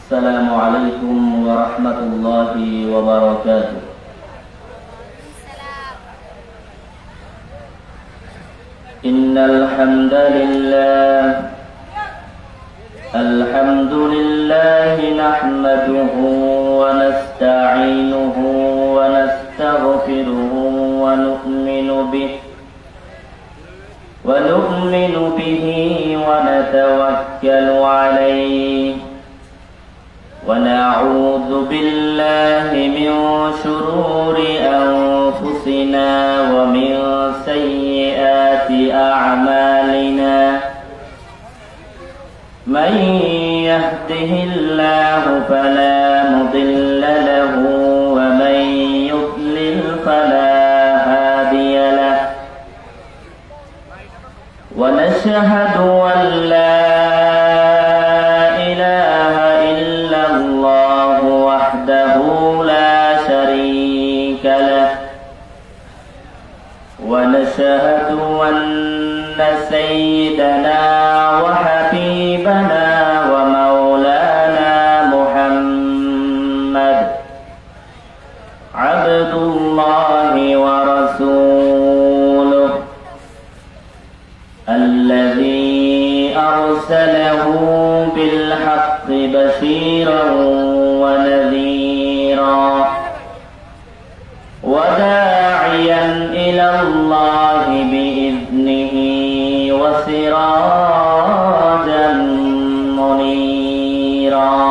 السلام عليكم ورحمة الله وبركاته. إن الحمد لله نحمده ونستعينه ونستغفره ونؤمن به ونتوكل عليه ونعوذ بالله من شرور أنفسنا ومن سيئات أعمالنا. من يهده الله فلا مضل له ومن يضلل فلا هادي له. ونشهد أن لا إله إلا الله وحده لا شريك له. ونشهد أن سيدنا وحبيبنا ومولانا محمد عبد الله ورسوله الذي أرسله بالحق بشيرا ونذيرا وداعيا إلى الله بإذنه وسراجا منيرا.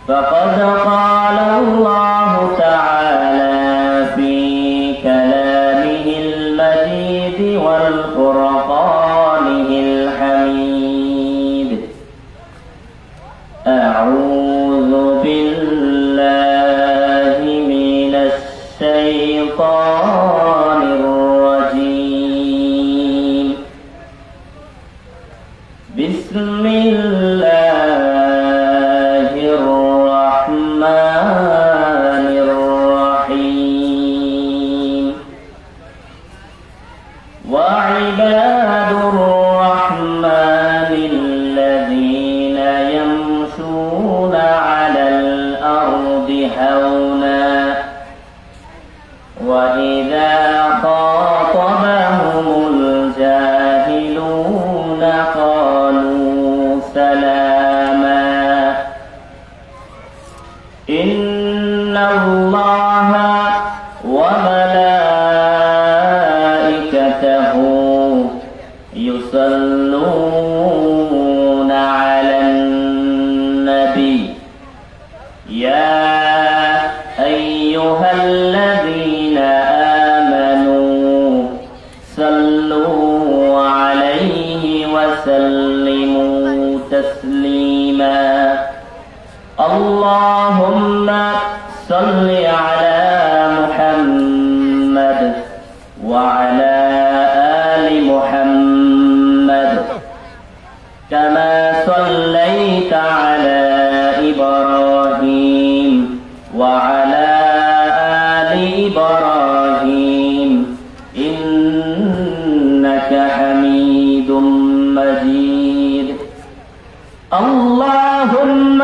فقد قال الله تعالى في كلامه المجيد والفرقانه الحميد: أعوذ بالله من الشيطان الرجيم. بسم الله الرحمن الرحيم. وعباد الرحمن الذين يمشون على الأرض هونا وإذا خاطبهم الجاهلون قالوا سلاما. إن الله وملائكته يصلون على النبي يا أيها الذين آمنوا صلوا عليه وسلموا تسليما. اللهم صل على محمد وعلى آل محمد كما صليت على إبراهيم وعلى آل إبراهيم إنك حميد مجيد. اللهم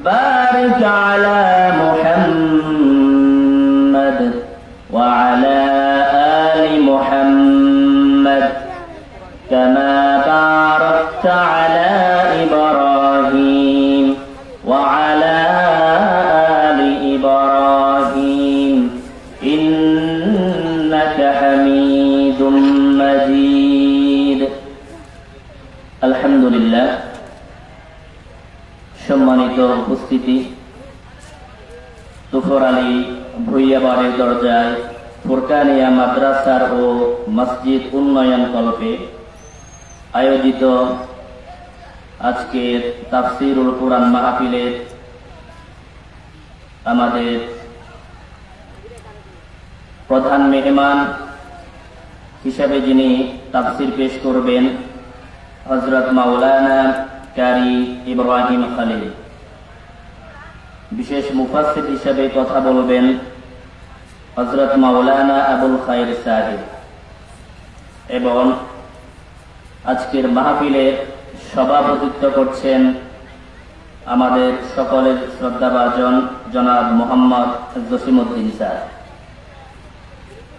بارك على محمد وعلى آل محمد كما باركت على إبراهيم وعلى آل إبراهيم إنك حميد مجيد. الحمد لله. সম্মানিত উপস্থিতি, তুফর আলী ভুইয়া বাড়ির দরজায় ফুরকানিয়া মাদ্রাসার ও মসজিদ উন্নয়ন কল্পে আয়োজিত আজকের তাফসীরুল কুরআন মাহফিলে আমাদের প্রধান মেহমান হিসাবে যিনি তাফসীর পেশ করবেন হযরত মাওলানা কারি ইব্রাহিম খলিল। বিশেষ মুফাসসির হিসাবে কথা বলবেন হযরত মাওলানা আবুল খায়ের সাহেব এবং আজকের মাহফিলের সভাপতিত্ব করছেন আমাদের সকলের শ্রদ্ধাভাজন জনাব মোহাম্মদ জসিমউদ্দিন স্যার।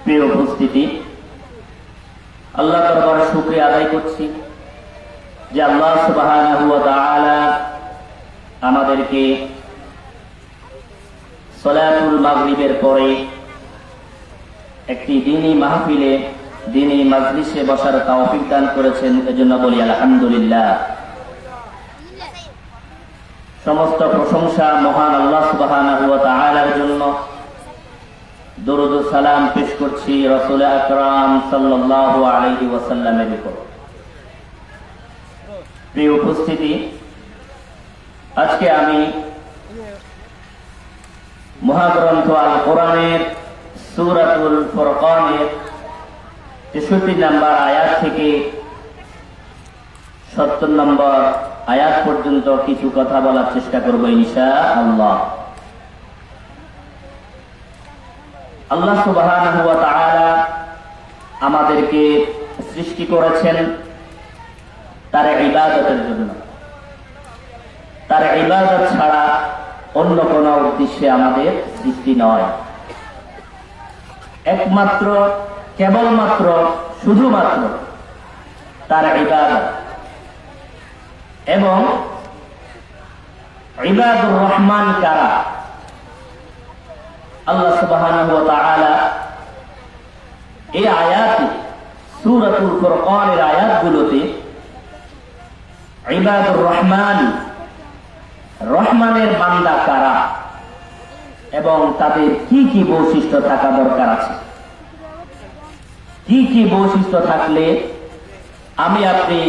প্রিয় উপস্থিতি, আল্লাহ দরবারে শুকরিয়া আদায় করছি যে আল্লাহ সুবহানাহু ওয়া তাআলা আমাদেরকে সালাতুল মাগরিবের পরে একটি দ্বীনি মাহফিলে, দ্বীনি মাজলিসে বসার তৌফিক দান করেছেন। এজন্য বলি আলহামদুলিল্লাহ। সমস্ত প্রশংসা মহান আল্লাহ সুবহানাহু ওয়া তাআলার জন্য। দরুদ ও সালাম পেশ করছি রাসূল আকরাম সাল্লাল্লাহু আলাইহি ওয়াসাল্লামের উপর। প্রিয় উপস্থিতি, আজকে আমি মহাগ্রন্থ আল কোরআনের সূরাতুল ফুরকানের 63 নম্বর আয়াত থেকে 70 নম্বর আয়াত পর্যন্ত কিছু কথা বলার চেষ্টা করব ইনশাআল্লাহ। আল্লাহ সুবহানাহু ওয়া তাআলা আমাদেরকে সৃষ্টি করেছেন তার ইবাদতের জন্য। তার ইবাদত ছাড়া অন্য কোনো উদ্দেশ্যে আমাদের সৃষ্টি নয়। একমাত্র, কেবলমাত্র, শুধুমাত্র তার ইবাদত। এবং ইবাদুর রহমান কারা? আল্লাহ সুবহানাহু ওয়া তাআলা এই আয়াতে, সূরাতুল ফুরকানের আয়াতগুলোতে ইবাদুর রহমান, রহমানের বান্দা কারা এবং তাদের কি কি বৈশিষ্ট্য থাকা দরকার আছে, কি কি বৈশিষ্ট্য থাকলে আমি আপনি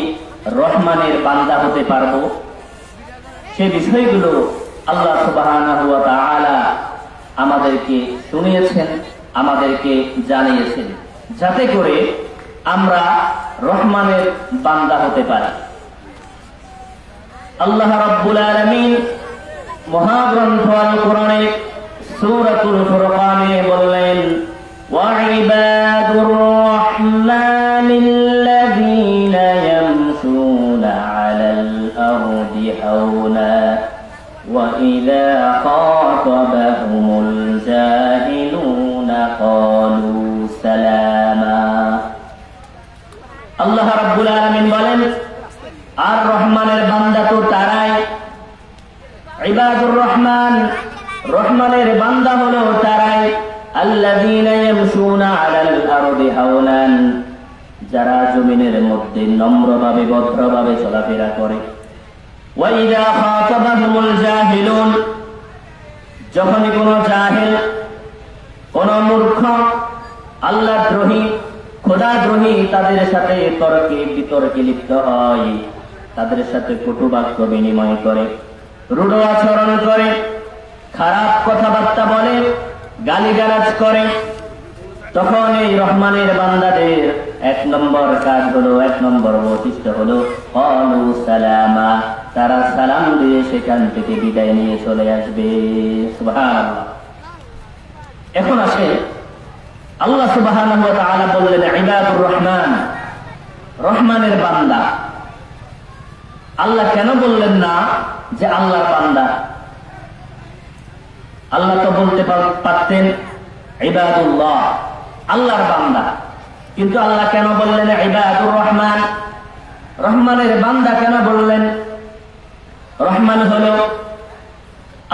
রহমানের বান্দা হতে পারবো, সে বিষয়গুলো আল্লাহ সুবহানাহু ওয়া তাআলা আমাদেরকে শুনিয়েছেন, আমাদেরকে জানিয়েছেন, যাতে করে আমরা রহমানের বান্দা হতে পারি। আল্লাহ রাব্বুল আলামিন মহাগ্রন্থ আল কোরআনে সূরাতুল ফুরকানে বললেন, ওয়া ইবাদুর রহমানিল্লাযীনা ইয়ামশুনা আলাল আরদি হাওনা ওয়া ইযা খাতাবাহুমুল জাহিলুনা ক্বালু সালামা। আল্লাহ রাব্বুল আলামিন বলেন, আর রহমানের বান্দা তো তারাই, ইবাদুর রহমান, রহমানের বান্দা হলো তারাই, আল্লাযীনা ইয়ামশুনা আলাল আরদি হাওনান, যারা জমিনের মধ্যে নম্রভাবে, ভদ্রভাবে চলাফেরা করে। ওয়া ইযা খাতাবাহুমুল জাহিলুন, যখনই কোন জাহিল, কোন মূর্খ, আল্লাহদ্রোহী, খোদাদ্রোহী তাদের সাথে তর্কে বিতর্কে লিপ্ত হয়, তাদের সাথে কটু বাক্য বিনিময় করে, রূঢ় আচরণ করে, খারাপ কথাবার্তা বলে, গালিগালাজ করে, তখন এই রহমানের বান্দাদের 1 নম্বর কাজ হলো, 1 নম্বর বৈশিষ্ট্য হলো ক্বালু সালামা, তারা সালাম দিয়ে সেখান থেকে বিদায় নিয়ে চলে আসবে। সুবহানাল্লাহ। এখন আসে, আল্লাহ সুবহানাহু ওয়া তাআলা বললেন ইবাদুর রহমান, রহমানের বান্দা। আল্লাহ কেন বললেন না যে আল্লাহর বান্দা? আল্লাহ তো বলতে পারতেন ইবাদুল্লাহ, আল্লাহর বান্দা, কিন্তু আল্লাহ কেন বললেন ইবাদুর রহমান, রহমানের বান্দা কেন বললেন? রহমান হলো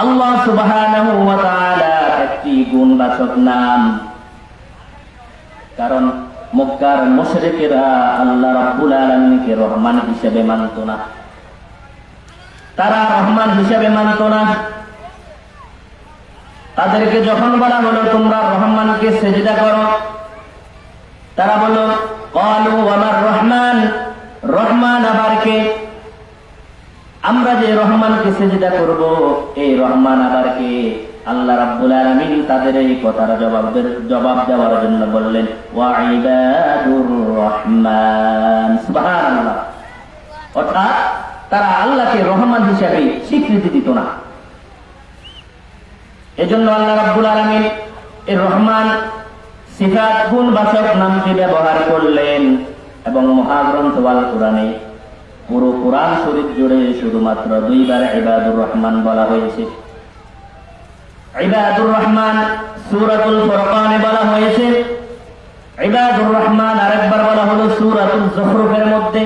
আল্লাহ সুবহানাহু ওয়া তাআলার একটি গুণবাচক নাম। কারণ মক্কার মুশরিকেরা আল্লাহ রাব্বুল আলামিনকে রহমান হিসেবে মানত না, তারা রহমান হিসেবে মানত না। তাদেরকে যখন বলা হলো তোমরা রহমানকে সেজদা করো, তারা বলল ক্বালু ওয়ামার রহমান, রহমান আবার কে? আমরা যে রহমানকে সেজদা করব, এই রহমান আবার কে? আল্লাহ রাব্বুল আলামিন তাদের এই কথার জবাব দেওয়ার জন্য বললেন ওয়া ইবাদুর রহমান। সুবহানাল্লাহ। অর্থাৎ তারা আল্লাহকে রহমান হিসেবে স্বীকৃতি দিত না। এজন্য আল্লাহ রাব্বুল আলামিন এই রহমান সিফাত গুণবাচক নামটি ব্যবহার করলেন এবং মহাগ্রন্থ আল কোরআনে পুরো কোরআন শরীফ জুড়ে শুধুমাত্র 2 বার ইবাদুর রহমান বলা হয়েছে। ইবাদুর রহমান সূরাতুল ফুরকানে বলা হয়েছে, ইবাদুর রহমান আরেকবার বলা হলো সূরাতুল যুখরুফের মধ্যে।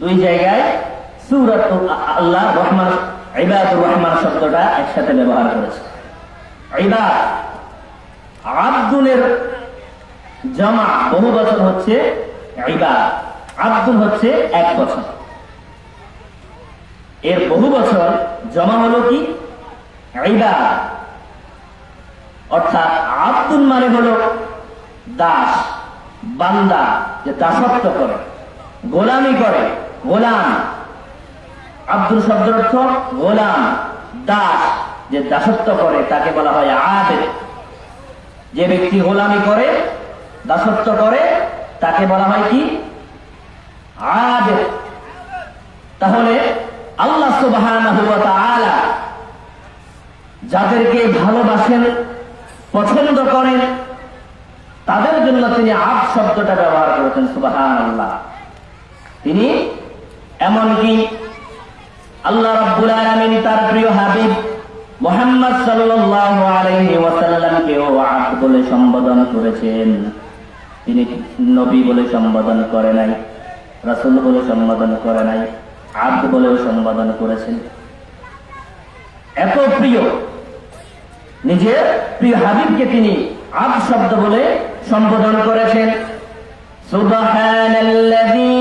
2 জায়গায় সূরাতুল আল্লাহ রহমান ইবাদুর রহমান শব্দটা একসাথে ব্যবহার করেছে। ইবাদ আব্দুলের জমা বহু বছর হচ্ছে ইবাদ, আব্দুল হচ্ছে 1 বছর, এর বহু বছর জমা হলো কি ইবাদ। অর্থাৎ আব্দুল মানে হলো দাস, বান্দা, যে দাসত্ব করে, গোলামি করে, গোলাম। আব্দুল শব্দের অর্থ গোলাম, দাস, যে দাসত্ব করে তাকে বলা হয় আবেদ। যে ব্যক্তি গোলামি করে, দাসত্ব করে, তাকে বলা হয় কি আবেদ। তাহলে আল্লাহ সুবহানাহু ওয়া তাআলা যাদেরকে ভালোবাসেন, পছন্দ করেন, তাদের জন্য তিনি আব্দ শব্দটা ব্যবহার করেছেন। সুবহানাল্লাহ। তিনি এমনকি আল্লাহ রাব্বুল আলামিন তার প্রিয় হাবিব মুহাম্মদ সাল্লাল্লাহু আলাইহি ওয়াসাল্লামকেও আব্দ বলে সম্বোধন করেছেন। তিনি নবী বলে সম্বোধন করে নাই, রাসূল বলে সম্বোধন করে নাই, আব্দ বলেও সম্বোধন করেছেন। এত প্রিয়, নিজের প্রিয় হাবিবকে তিনি আব্দ শব্দ বলে সম্বোধন করেছেন। সুবহানাল্লাযী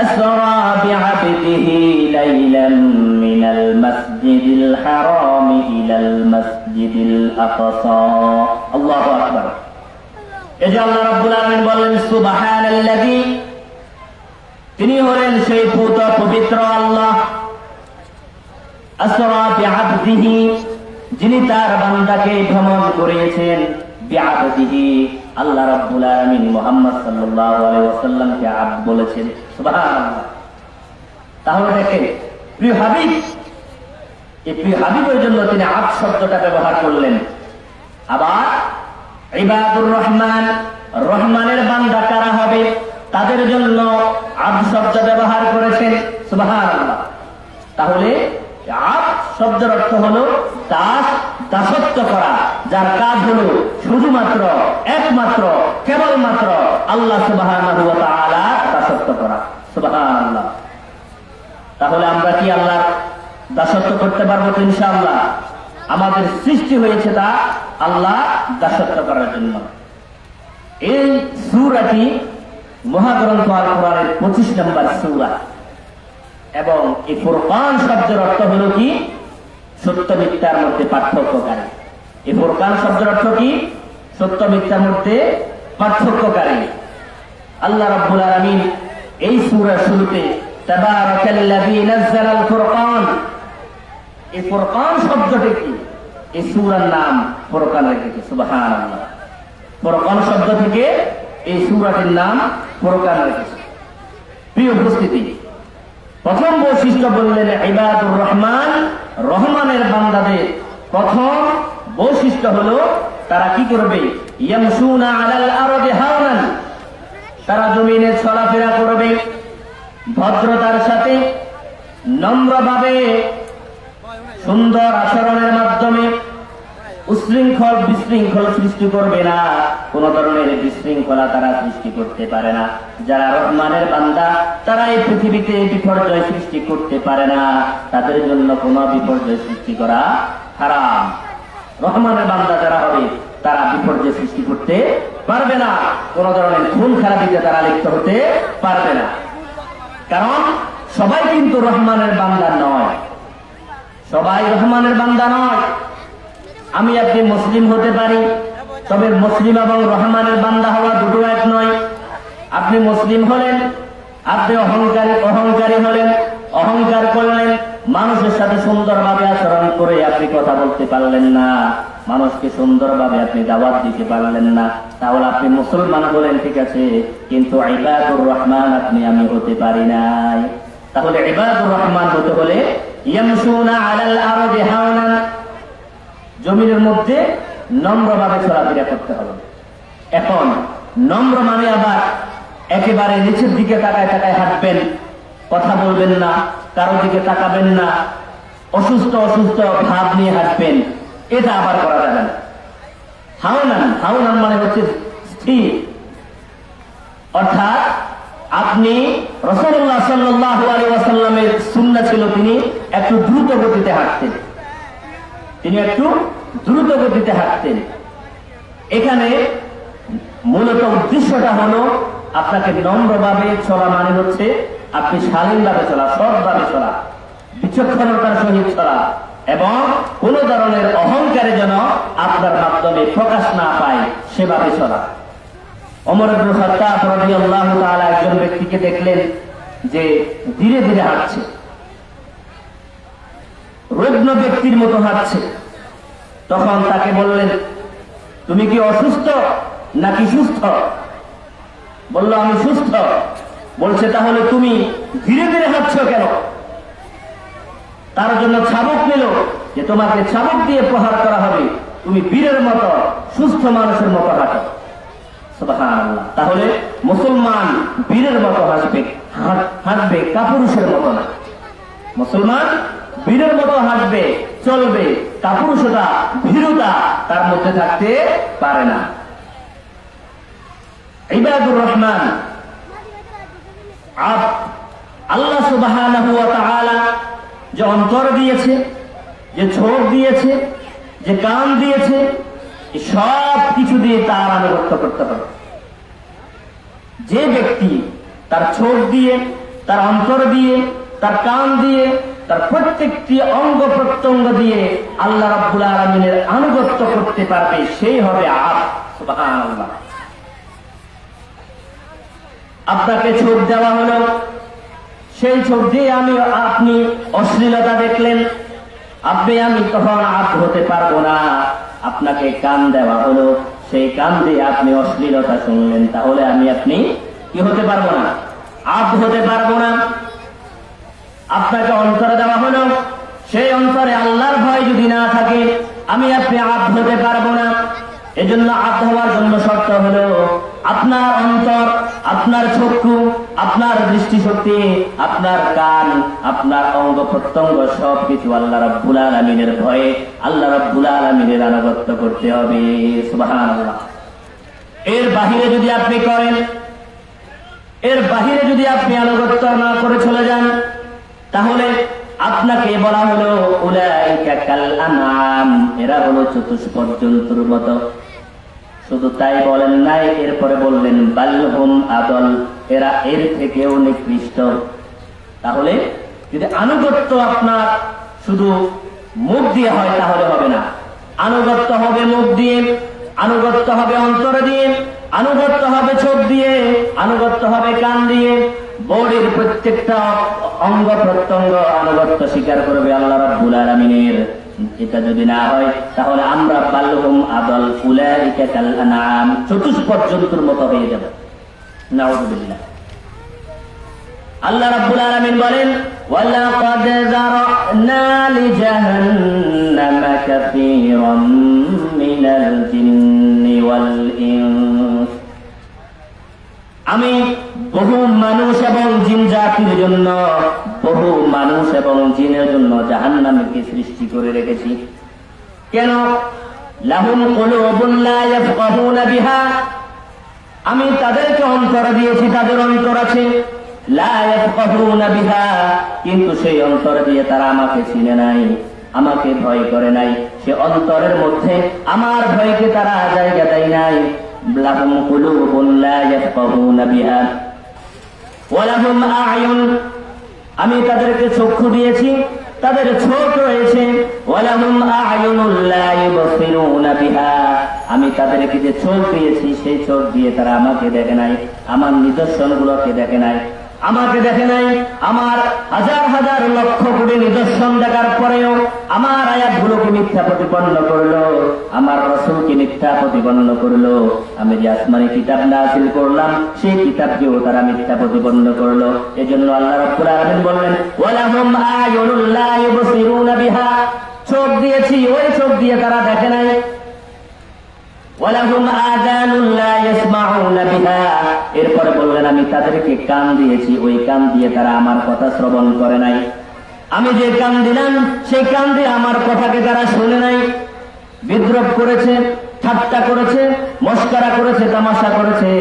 আসরা বিআবদিহি লাইলান মিনাল মাসজিদিল হারাম ইলাল মাসজিদিল আকসা। আল্লাহু আকবার। এই যে আল্লাহ রাব্বুল আলামিন বললেন সুবহানাল্লাযী, তিনি হলেন সেই পবিত্র আল্লাহ, আসরা বিআবদিহি, যিনি তার বান্দাকে ভ্রমণ করিয়েছেন। বিআবদিহি, আল্লাহ রাব্বুল আলামিন মুহাম্মদ সাল্লাল্লাহু আলাইহি ওয়াসাল্লামকে আব্দ বলেছেন। সুবহানাল্লাহ। তাহলে দেখেন প্রিয় হাবিব, এই প্রিয় হাবিবের জন্য তিনি আব্দ শব্দটা ব্যবহার করলেন। আবার ইবাদুর রহমান, রহমানের বান্দা কারা হবে তাদের জন্য আব্দ শব্দ ব্যবহার করেছেন। সুবহানাল্লাহ। তাহলে আব্দ শব্দের অর্থ হলো দাস, দাসত্ব করা, যার কাজ হলো শুধুমাত্র, একমাত্র, কেবলমাত্র আল্লাহ সুবহানাহু ওয়া তাআলা দাসত্ব করা। সুবহানাল্লাহ। তাহলে আমরা কি আল্লাহর দাসত্ব করতে পারবো তো? ইনশাআল্লাহ। আমাদের সৃষ্টি হয়েছে তা আল্লাহ দাসত্ব করার জন্য। এই সূরাটি মহাগ্রন্থ আল কোরআনের 25 নম্বর সূরা, এবং এই ফুরকান শব্দের অর্থ হলো কি সত্য মিথ্যার মধ্যে পার্থক্যকারী। এই ফুরকান শব্দের অর্থ কি সত্য মিথ্যার মধ্যে পার্থক্যকারী। আল্লাহ রাব্বুল আলামিন এই সূরার শুরুতে তাবারাকাল্লাযী নাযালাল ফুরকান, এই ফুরকান শব্দটি কি এই সূরার নাম ফুরকান রেখেছে। সুবহানাল্লাহ। ফুরকান শব্দ থেকে এই সূরাটির নাম ফুরকান রেখেছে। প্রিয় উপস্থিতি, প্রথম বৈশিষ্ট্য বললেন ইবাদুর রহমান, রহমানের বান্দাদের প্রথম বৈশিষ্ট্য হলো তারা কি করবে? ইয়ামশুনা আলাল আরদি হাওনান, তারা জমিনে চলাফেরা করবে ভদ্রতার সাথে, নম্রভাবে, সুন্দর আচরণের মাধ্যমে। উশৃঙ্খল বিশৃঙ্খল সৃষ্টি করবে না, কোন ধরনের বিশৃঙ্খলা তারা সৃষ্টি করতে পারে না। যারা রহমানের বান্দা তারা এই পৃথিবীতে বিপর্যয় সৃষ্টি করতে পারে না, তাদের জন্য কোন বিপর্যয় সৃষ্টি করা হারাম। রহমানের বান্দা যারা হবে তারা বিপর্যয় সৃষ্টি করতে পারবে না, কোন ধরনের খুন খারাপিতে তারা লিপ্ত হতে পারবে না। কারণ সবাই কিন্তু রহমানের বান্দা নয়, সবাই রহমানের বান্দা নয়। আমি আপনি মুসলিম হতে পারি, তবে মুসলিম এবং রহমানের বান্দা হওয়া দুটো এক নয়। আপনি মুসলিম হলেন, আপনি অহংকারী হলেন, অহংকার করলেন, মানুষের সাথে সুন্দরভাবে আচরণ করে আপনি কথা বলতে পারলেন না, মানুষকে সুন্দরভাবে আপনি দাওয়াত দিতে পারলেন না, তাহলে আপনি মুসলমান বলেন ঠিক আছে, কিন্তু ইবাদুর রহমান আপনি আমি হতে পারি নাই। তাহলে ইবাদুর রহমান হতে হলে ইয়ামশুনা আলাল আরদি হাওনান, জমিনের মধ্যে নম্রভাবে চলাফেরা করতে হবে। এখন নম্র মানে আবার একেবারে নিচের দিকে তাকায় তাকায় হাঁটবেন, কথা বলবেন না, কারো দিকে তাকাবেন না, অসুস্থ অসুস্থ ভাব নিয়ে হাঁটবেন, এটা আবার করা যাবে না। হাওনান মানে হচ্ছে স্থির, অর্থাৎ আপনি রাসূলুল্লাহ সাল্লাল্লাহু আলাইহি ওয়াসাল্লামের সুন্নাহ ছিল তিনি একটু দ্রুত গতিতে হাঁটতেন, এখানে মূলত উদ্দেশ্যটা হলো আপনাকে নম্রভাবে চলা, মানে হচ্ছে আপনি শালীনভাবে চলা, সৎভাবে চলা, বিচক্ষণতার সহিত চলা, এবং কোন ধরনের অহংকারে যেন আপনার মাধ্যমে প্রকাশ না পায় সেভাবে চলা। ওমর ইবনে খাত্তাব রাদিয়াল্লাহু তাআলা একজন ব্যক্তিকে দেখলেন যে ধীরে ধীরে হাঁটছে, রুগ্ন ব্যক্তির মতো হাঁটছে। তখন তাকে বললেন, তুমি কি অসুস্থ নাকি সুস্থ? বলল, আমি সুস্থ। বলছে, তাহলে তুমি ধীরে ধীরে হাঁটছো কেন? তার জন্য চাবুক নিল যে তোমাকে চাবুক দিয়ে প্রহার করা হবে, তুমি বীরের মতো সুস্থ মানুষের মতো হাঁটো। সুবহানাল্লাহ। তাহলে মুসলমান বীরের মতো হাঁটবে, কাপুরুষের মতো না। মুসলমান বীরের মতো হাঁটবে, চলবে, কাপুরুষতা, ভীরুতা তার মধ্যে থাকতে পারে না। ইবাদুর রহমান, আল্লাহ সুবহানাহু ওয়া তাআলা যে অন্তর দিয়েছে, যে চোখ দিয়েছে, যে কান দিয়েছে, সব কিছু দিয়ে তার আনুগত্য করতে হবে। যে ব্যক্তি তার চোখ দিয়ে, তার অন্তর দিয়ে, তার কান দিয়ে, তার প্রত্যেকটি অঙ্গ প্রত্যঙ্গ দিয়ে আল্লাহ রাব্বুল আলামিনের আনুগত্য করতে পারবে, সেই হবে আব্দ। সুবহানাল্লাহ। আপনাকে চোখ দেওয়া হলো, সেই চোখ দিয়ে আপনি অশ্লীলতা দেখলেন, আমি তখন আব্দ হতে পারবো না। আপনাকে কান দেওয়া হলো, সেই কান দিয়ে আপনি অশ্লীলতা শুনলেন, তাহলে আপনি কি হতে পারবো না? আব্দ হতে পারবো না। আপনাকে অন্তরে দেওয়া হলো, সেই অন্তরে আল্লাহর ভয় যদি না থাকে, আপনি আব্দ হতে পারবো না। এজন্য আব্দ হওয়ার জন্য শর্ত হলো আপনার অন্তর, আপনার চক্ষু, আপনার দৃষ্টিশক্তি, আপনার কান, আপনার অঙ্গ প্রত্যঙ্গ সবকিছু আল্লাহ রাব্বুল আলামিনের ভয়ে, আল্লাহ রাব্বুল আলামিনের আনুগত্য করতে হবে। সুবহানাল্লাহ। এর বাহিরে যদি আপনি করেন, এর বাহিরে যদি আপনি আনুগত্য না করে চলে যান, তাহলে আপনাকে বলা হলো উলাইকা কাল আনআম, এরা হলো চতুষ্পদ জন্তুর মতো। শুধু তাই বলেন নাই, এরপরে বললেন বালহুম আদল, এরা এর থেকেও নিকৃষ্ট। তাহলে যদি আনুগত্য আপনার শুধু মুখ দিয়ে হয় তাহলে হবে না। আনুগত্য হবে মুখ দিয়ে, আনুগত্য হবে অন্তর দিয়ে, আনুগত্য হবে চোখ দিয়ে, আনুগত্য হবে কান দিয়ে, বডির প্রত্যেকটা অঙ্গ প্রত্যঙ্গ আনুগত্য স্বীকার করবে আল্লাহ রাব্বুল আলামিনের। এটা যদি না হয় তাহলে আমরা বালহুম আদল উলাইকা কাল আনআম, চতুষ্পদ জন্তুর মতো হয়ে যাব। নাউযুবিল্লাহ। আল্লাহ রাব্বুল আলামিন বলেন, ওয়ালাকাদ যারানা লিজাহান্নামা কাসীরাম মিনাল জিন্নি ওয়াল ইনস, আমি বহু মানুষ এবং জিন জাতির জন্য, বহু মানুষ এবং জিনের জন্য জাহান্নামকে সৃষ্টি করে রেখেছি। কেন? লাহুম কুলুবুন লা ইয়াফকাহুনা বিহা, আমি তাদেরকে অন্তর দিয়েছি, তাদের অন্তর আছে, লা ইয়াফকাহুনা বিহা, কিন্তু সেই অন্তর দিয়ে তারা আমাকে চিনে নাই, আমাকে ভয় করে নাই, সে অন্তরের মধ্যে আমার ভয়কে তারা জায়গা দেয় নাই। লাহুম কুলুবুন লা ইয়াফকাহুনা বিহা ওয়া লাহুম আ'য়ুন, আমি তাদেরকে চক্ষু দিয়েছি, তাদের চোখ রয়েছে। ওয়া লাহুম আ'য়ুনুন লা ইউবসিরুনা বিহা, আমি তাদেরকে যে চোখ দিয়েছি সেই চোখ দিয়ে তারা আমাকে দেখে নাই, আমার নিদর্শনগুলোকে দেখে নাই, আমাকে দেখে নাই। আমার হাজার হাজার লক্ষ কোটি নিদর্শন দেখার পরেও আমার আয়াতগুলোকে মিথ্যা প্রতিপন্ন করলো, আমার রাসূলকে মিথ্যা প্রতিপন্ন করলো। আমি যে আসমানি কিতাব নাযিল করলাম সেই কিতাবকেও তারা মিথ্যা প্রতিপন্ন করলো। এজন্য আল্লাহ রাব্বুল আলামিন বললেন, ওয়ালাহুম আ'য়ুনুন লা ইউবসিরুনা বিহা, চোখ দিয়েছি, ওই চোখ দিয়ে তারা দেখে নাই। ওয়ালাহুম আযানুন লা ইয়াসমাউনা বিহা, এরপরে বললেন আমি তাদেরকে কান দিয়েছি, ওই কান দিয়ে তারা আমার কথা শ্রবণ করে নাই। আমি যে কান দিলাম সেই কান দিয়ে আমার কথাকে তারা শুনে নাই, বিদ্রোহ করেছে, ঠাট্টা করেছে, মস্করা করেছে, তামাশা করেছে।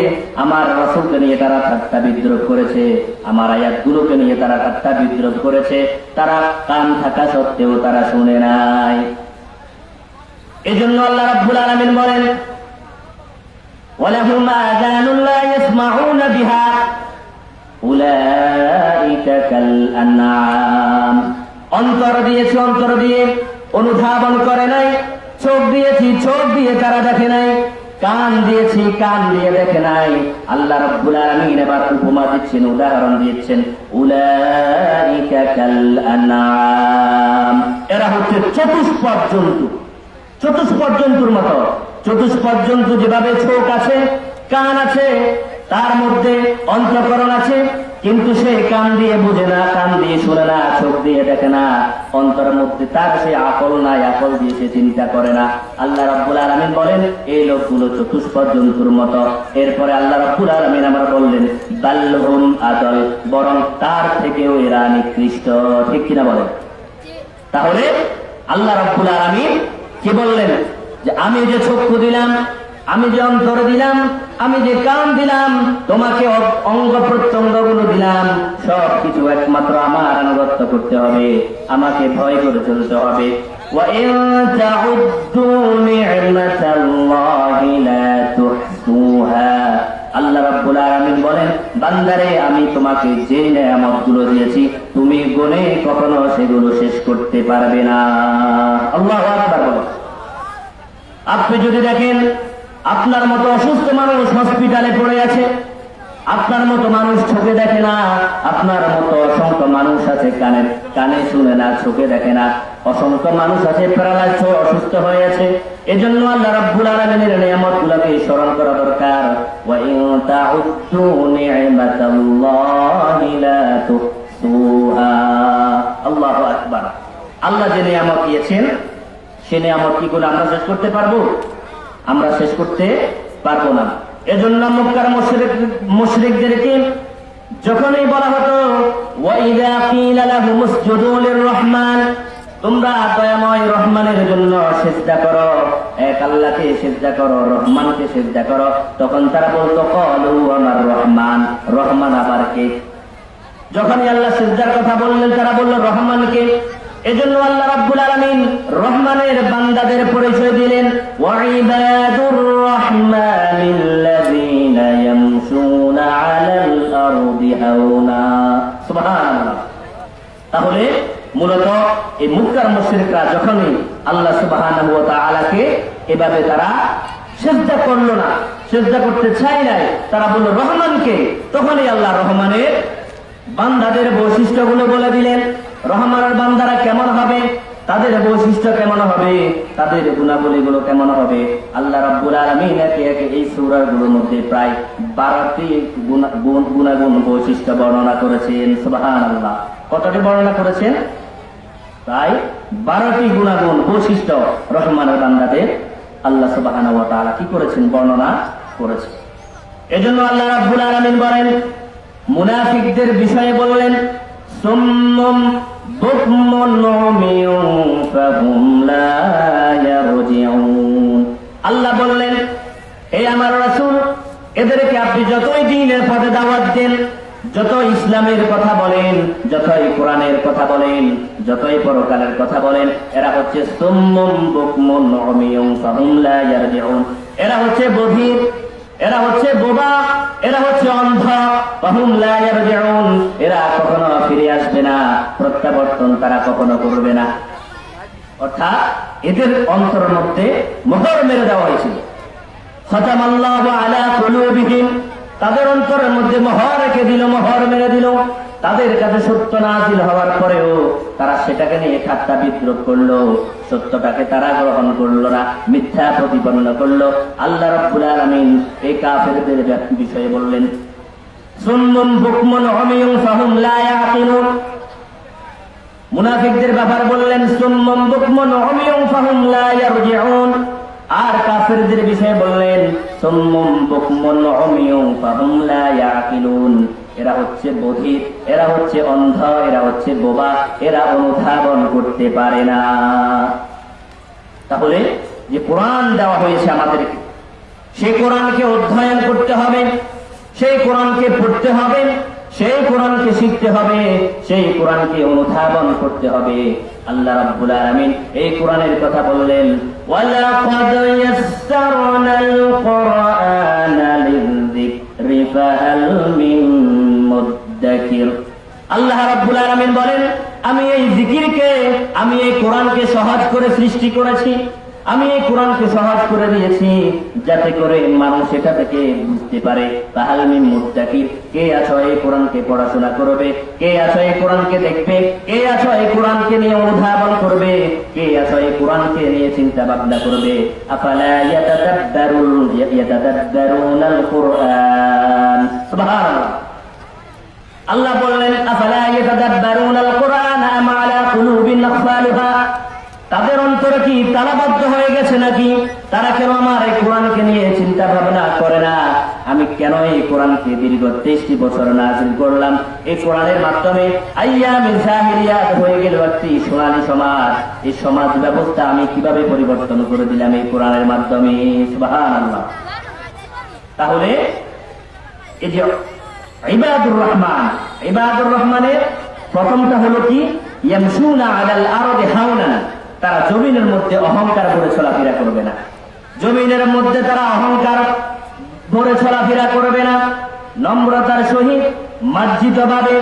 আমার রাসূলকে নিয়ে তারা ঠাট্টা বিদ্রোহ করেছে, আমার আয়াতগুলোকে নিয়ে তারা ঠাট্টা বিদ্রোহ করেছে। তারা কান থাকা সত্ত্বেও তারা শুনে নাই। এজন্য আল্লাহ রাব্বুল আলামিন বলেন ওয়ালাহুম আযানুন লা ইয়াসমাউনা বিহা উলাইকা কাল আনআম। অন্তর দিয়েছি, অন্তর দিয়ে অনুধাবন করে নাই। চোখ দিয়েছি, চোখ দিয়ে তারা দেখে নাই। কান দিয়েছি, কান দিয়ে দেখে নাই। আল্লাহ রাব্বুল আলামিন এবার উপমা দিচ্ছেন, উদাহরণ দিচ্ছেন, উলাইকা কাল আনআম। এরা হচ্ছে চতুষ্পদ জন্তু, চতুষ্পদ জন্তুর মতো। চতুষ্পদ জন্তু যেভাবে চোখ আছে, কান আছে, তার মধ্যে অন্তঃকরণ আছে, কিন্তু সে কান দিয়ে বুঝে না, কান দিয়ে শুনে না, চোখ দিয়ে দেখে না, অন্তরের মধ্যে তার সে আকল নাই, আকল দিয়ে সে চিন্তা করে না। আল্লাহ রাব্বুল আলামিন বলেন এই লোকগুলো চতুষ্পদ জন্তুর মতো। এরপরে আল্লাহ রাব্বুল আলামিন আমরা বললেন বাল্লহুম আদল, বরং তার থেকেও এরা নিকৃষ্ট। ঠিক কিনা বলেন? তাহলে আল্লাহ রাব্বুল আলামিন কি বললেন? যে আমি যে চক্ষু দিলাম, আমি যে অন্তর দিলাম, আমি যে কান দিলাম, তোমাকে অঙ্গ প্রত্যঙ্গ গুলো দিলাম, সব কিছু একমাত্র আমার আনুগত্য করতে হবে, আমাকে ভয় করে চলতে হবে। وَإِن تَعُدُّوا نِعْمَةَ اللَّهِ لَا تُحْصُوهَا। আল্লাহ রাব্বুল আলামিন বলেন বান্দারে আমি তোমাকে যে নেয়ামতগুলো দিয়েছি তুমি গুণে কখনো সেগুলো শেষ করতে পারবে না। আল্লাহু আকবার বলেন। আপনি যদি দেখেন আপনার মতো অসুস্থ মানুষ হসপিটালে পড়ে আছে, আপনার মতো মানুষ চোখে দেখে না, আপনার মতো অসংখ্য মানুষ আছে কানে শুনে না, চোখে দেখে না, অসংখ্য মানুষ আছে প্যারালাইজড অসুস্থ হয়ে আছে। এজন্য আল্লাহ রাব্বুল আলামিনের নিয়ামতগুলোকে স্মরণ করা দরকার। ওয়া ইন তাউদ্দু নি'মাতাল্লাহি লা তুহসুহা। আল্লাহু আকবার। আল্লাহ যে নিয়ামত দিয়েছেন সে নিয়ামত কি করে আমরা শেষ করতে পারবো? আমরা শেষ করতে পারবো না। এজন্য মক্কার মুশরিকদেরকে যখনই বলা হতো ওয়াইদা কিলা লাহুম উসজুদু লিররহমান, তোমরা দয়াময় রহমানের জন্য সিজদা করো, এক আল্লাহকে সিজদা করো, রহমানকে সিজদা করো, তখন তারা বলতো ক্বালু আমার রহমান, রহমান আবার কে? যখনই আল্লাহ সিজদার কথা বললেন তারা বলল রহমানকে। এজন্য আল্লাহ রাব্বুল আলামিন রহমানের বান্দাদের পরিচয় দিলেন ওয়াইবাদুর রহমানিল্লাযীনা ইয়ামশুনা আলাল আরদি হাওনা। সুবহানাল্লাহ। তাহলে মূলত এই মক্কার মুশরিকরা যখনই আল্লাহ সুবহানাহু ওয়া তাআলাকে এভাবে তারা সিজদা করলো না, সিজদা করতে চায় নাই, তারা বলল রহমানকে, তখনই আল্লাহ রহমানের বান্দাদের বৈশিষ্ট্যগুলো বলে দিলেন। রহমানের বান্দারা কেমন হবে, তাদের বৈশিষ্ট্য কেমন হবে, তাদের গুণাবলীগুলো কেমন হবে। আল্লাহ রাব্বুল আলামিন একে একে এই সূরাগুলোর মধ্যে প্রায় 12টি গুণাগুণ বৈশিষ্ট্য বর্ণনা করেছেন। সুবহানাল্লাহ। কতটি বর্ণনা করেছেন? প্রায় 12টি গুণাগুণ বৈশিষ্ট্য রহমানের বান্দাদের আল্লাহ সুবহানাহু ওয়া তাআলা কি করেছেন? বর্ণনা করেছেন। এজন্য আল্লাহ রাব্বুল আলামিন বলেন মুনাফিকদের বিষয়ে বললেন সুম্মুম বুকমুন উমিয়ুন ফাহুম লা ইয়ারজিউন। আল্লাহ বললেন হে আমার রাসূল, এদেরকে আপনি যতই দ্বীনের পথে দাওয়াত দেন, যত ইসলামের কথা বলেন, যতই কোরআনের কথা বলেন, যতই পরকালের কথা বলেন, এরা হচ্ছে সুম্মুম বুকমুন উমিয়ুন ফাহুম লা ইয়ারজিউন। এরা হচ্ছে বধির, এরা হচ্ছে বোবা, এরা হচ্ছে অন্ধ। ফাহুম লা ইয়ারজিউন। এরা কখনো ফিরে আসবে না, প্রত্যাবর্তন তারা কখনো করবে না। অর্থাৎ এদের অন্তরের মধ্যে মোহর মেরে দেওয়া হয়েছিল। খাতামাল্লাহু আলা কুলুবিহিম, তাদের অন্তরের মধ্যে মোহর রেখে দিল, মোহর মেরে দিল। তাদের কাছে সত্য নাযিল হওয়ার পরেও তারা সেটাকে নিয়ে ঠাট্টা বিদ্রূপ করলো, সত্যটাকে তারা গ্রহণ করলো না, মিথ্যা প্রতিপন্ন করলো। আল্লাহ রাব্বুল আলামিন এই কাফেরদের বিষয়ে বললেন সুম্মুন বুকমুন উমিয়ুন ফাহুম লা ইয়াকিলুন। মুনাফিকদের ব্যাপার বললেন সুম্মুন বুকমুন উমিয়ুন ফাহুম লা ইয়ারজিউন। আর কাফেরদের বিষয়ে বললেন সুম্মুম বুকমুন উমিয়ুন ফাহুম লা ইয়াকিলুন। এরা হচ্ছে বধির, এরা হচ্ছে অন্ধ, এরা হচ্ছে বোবা, এরা অনুধাবন করতে পারে না। তাহলে যে কোরআন দেওয়া হয়েছে আমাদেরকে, সেই কোরআনকে অধ্যয়ন করতে হবে, সেই কোরআনকে পড়তে হবে, সেই কোরআনকে শিখতে হবে, সেই কোরআনকে অনুধাবন করতে হবে। আল্লাহ রাব্বুল আলামিন এই কোরআনের কথা বললেন, ওয়ালাকাদ ইয়াসসারনাল কুরআনা লিযিকরি ফাহাল মিন মুদ্দাকির। আল্লাহ রাব্বুল আলামিন বলেন, আমি এই জিকিরকে, আমি এই কোরআনকে সহজ করে সৃষ্টি করেছি, আমি এই কোরআনকে সহজ করে দিয়েছি যাতে করে মানুষ এটা থেকে বুঝতে পারে। ফাহাল মিন মুদ্দাকির, কে আছো এই কোরআনকে পড়াশোনা করবে, কে আছো এই কোরআনকে দেখবে, কে আছো এই কোরআনকে নিয়ে অনুধাবন করবে, কে আছো এই কোরআনকে নিয়ে চিন্তা ভাবনা করবে। আফালা ইয়াতাদাব্বারুনাল কুরআন। সুবহানাল্লাহ। আল্লাহ বললেন, আফালা ইয়াতাদাব্বারুনাল কুরআন আম আলা কুলুবিন আকফালুহা। তাদের অন্তরে কি তালাবদ্ধ হয়ে গেছে নাকি? তারা কেন আমার এই কোরআনকে নিয়ে চিন্তা ভাবনা করে না? আমি কেন এই কোরআনকে দীর্ঘ 23 বছর নাযিল করলাম? এই কোরআনের মাধ্যমে আইয়ামিল জাহিলিয়াত হয়ে গেল একটি সোনালী সমাজ। এই সমাজ ব্যবস্থা আমি কিভাবে পরিবর্তন করে দিলাম এই কোরআনের মাধ্যমে। সুবহানাল্লাহ। তাহলে এই যে ইবাদুর রহমান, ইবাদুর রহমানের প্রথমটা হলো কি? ইয়ামশুনা আলাল আরদি হাওনান। তারা জমিনের মধ্যে অহংকার করে চলাফেরা করবে না, জমিনের মধ্যে তারা অহংকার করে চলাফেরা করবে না। নম্রতার সহিত মার্জিত ভাবে,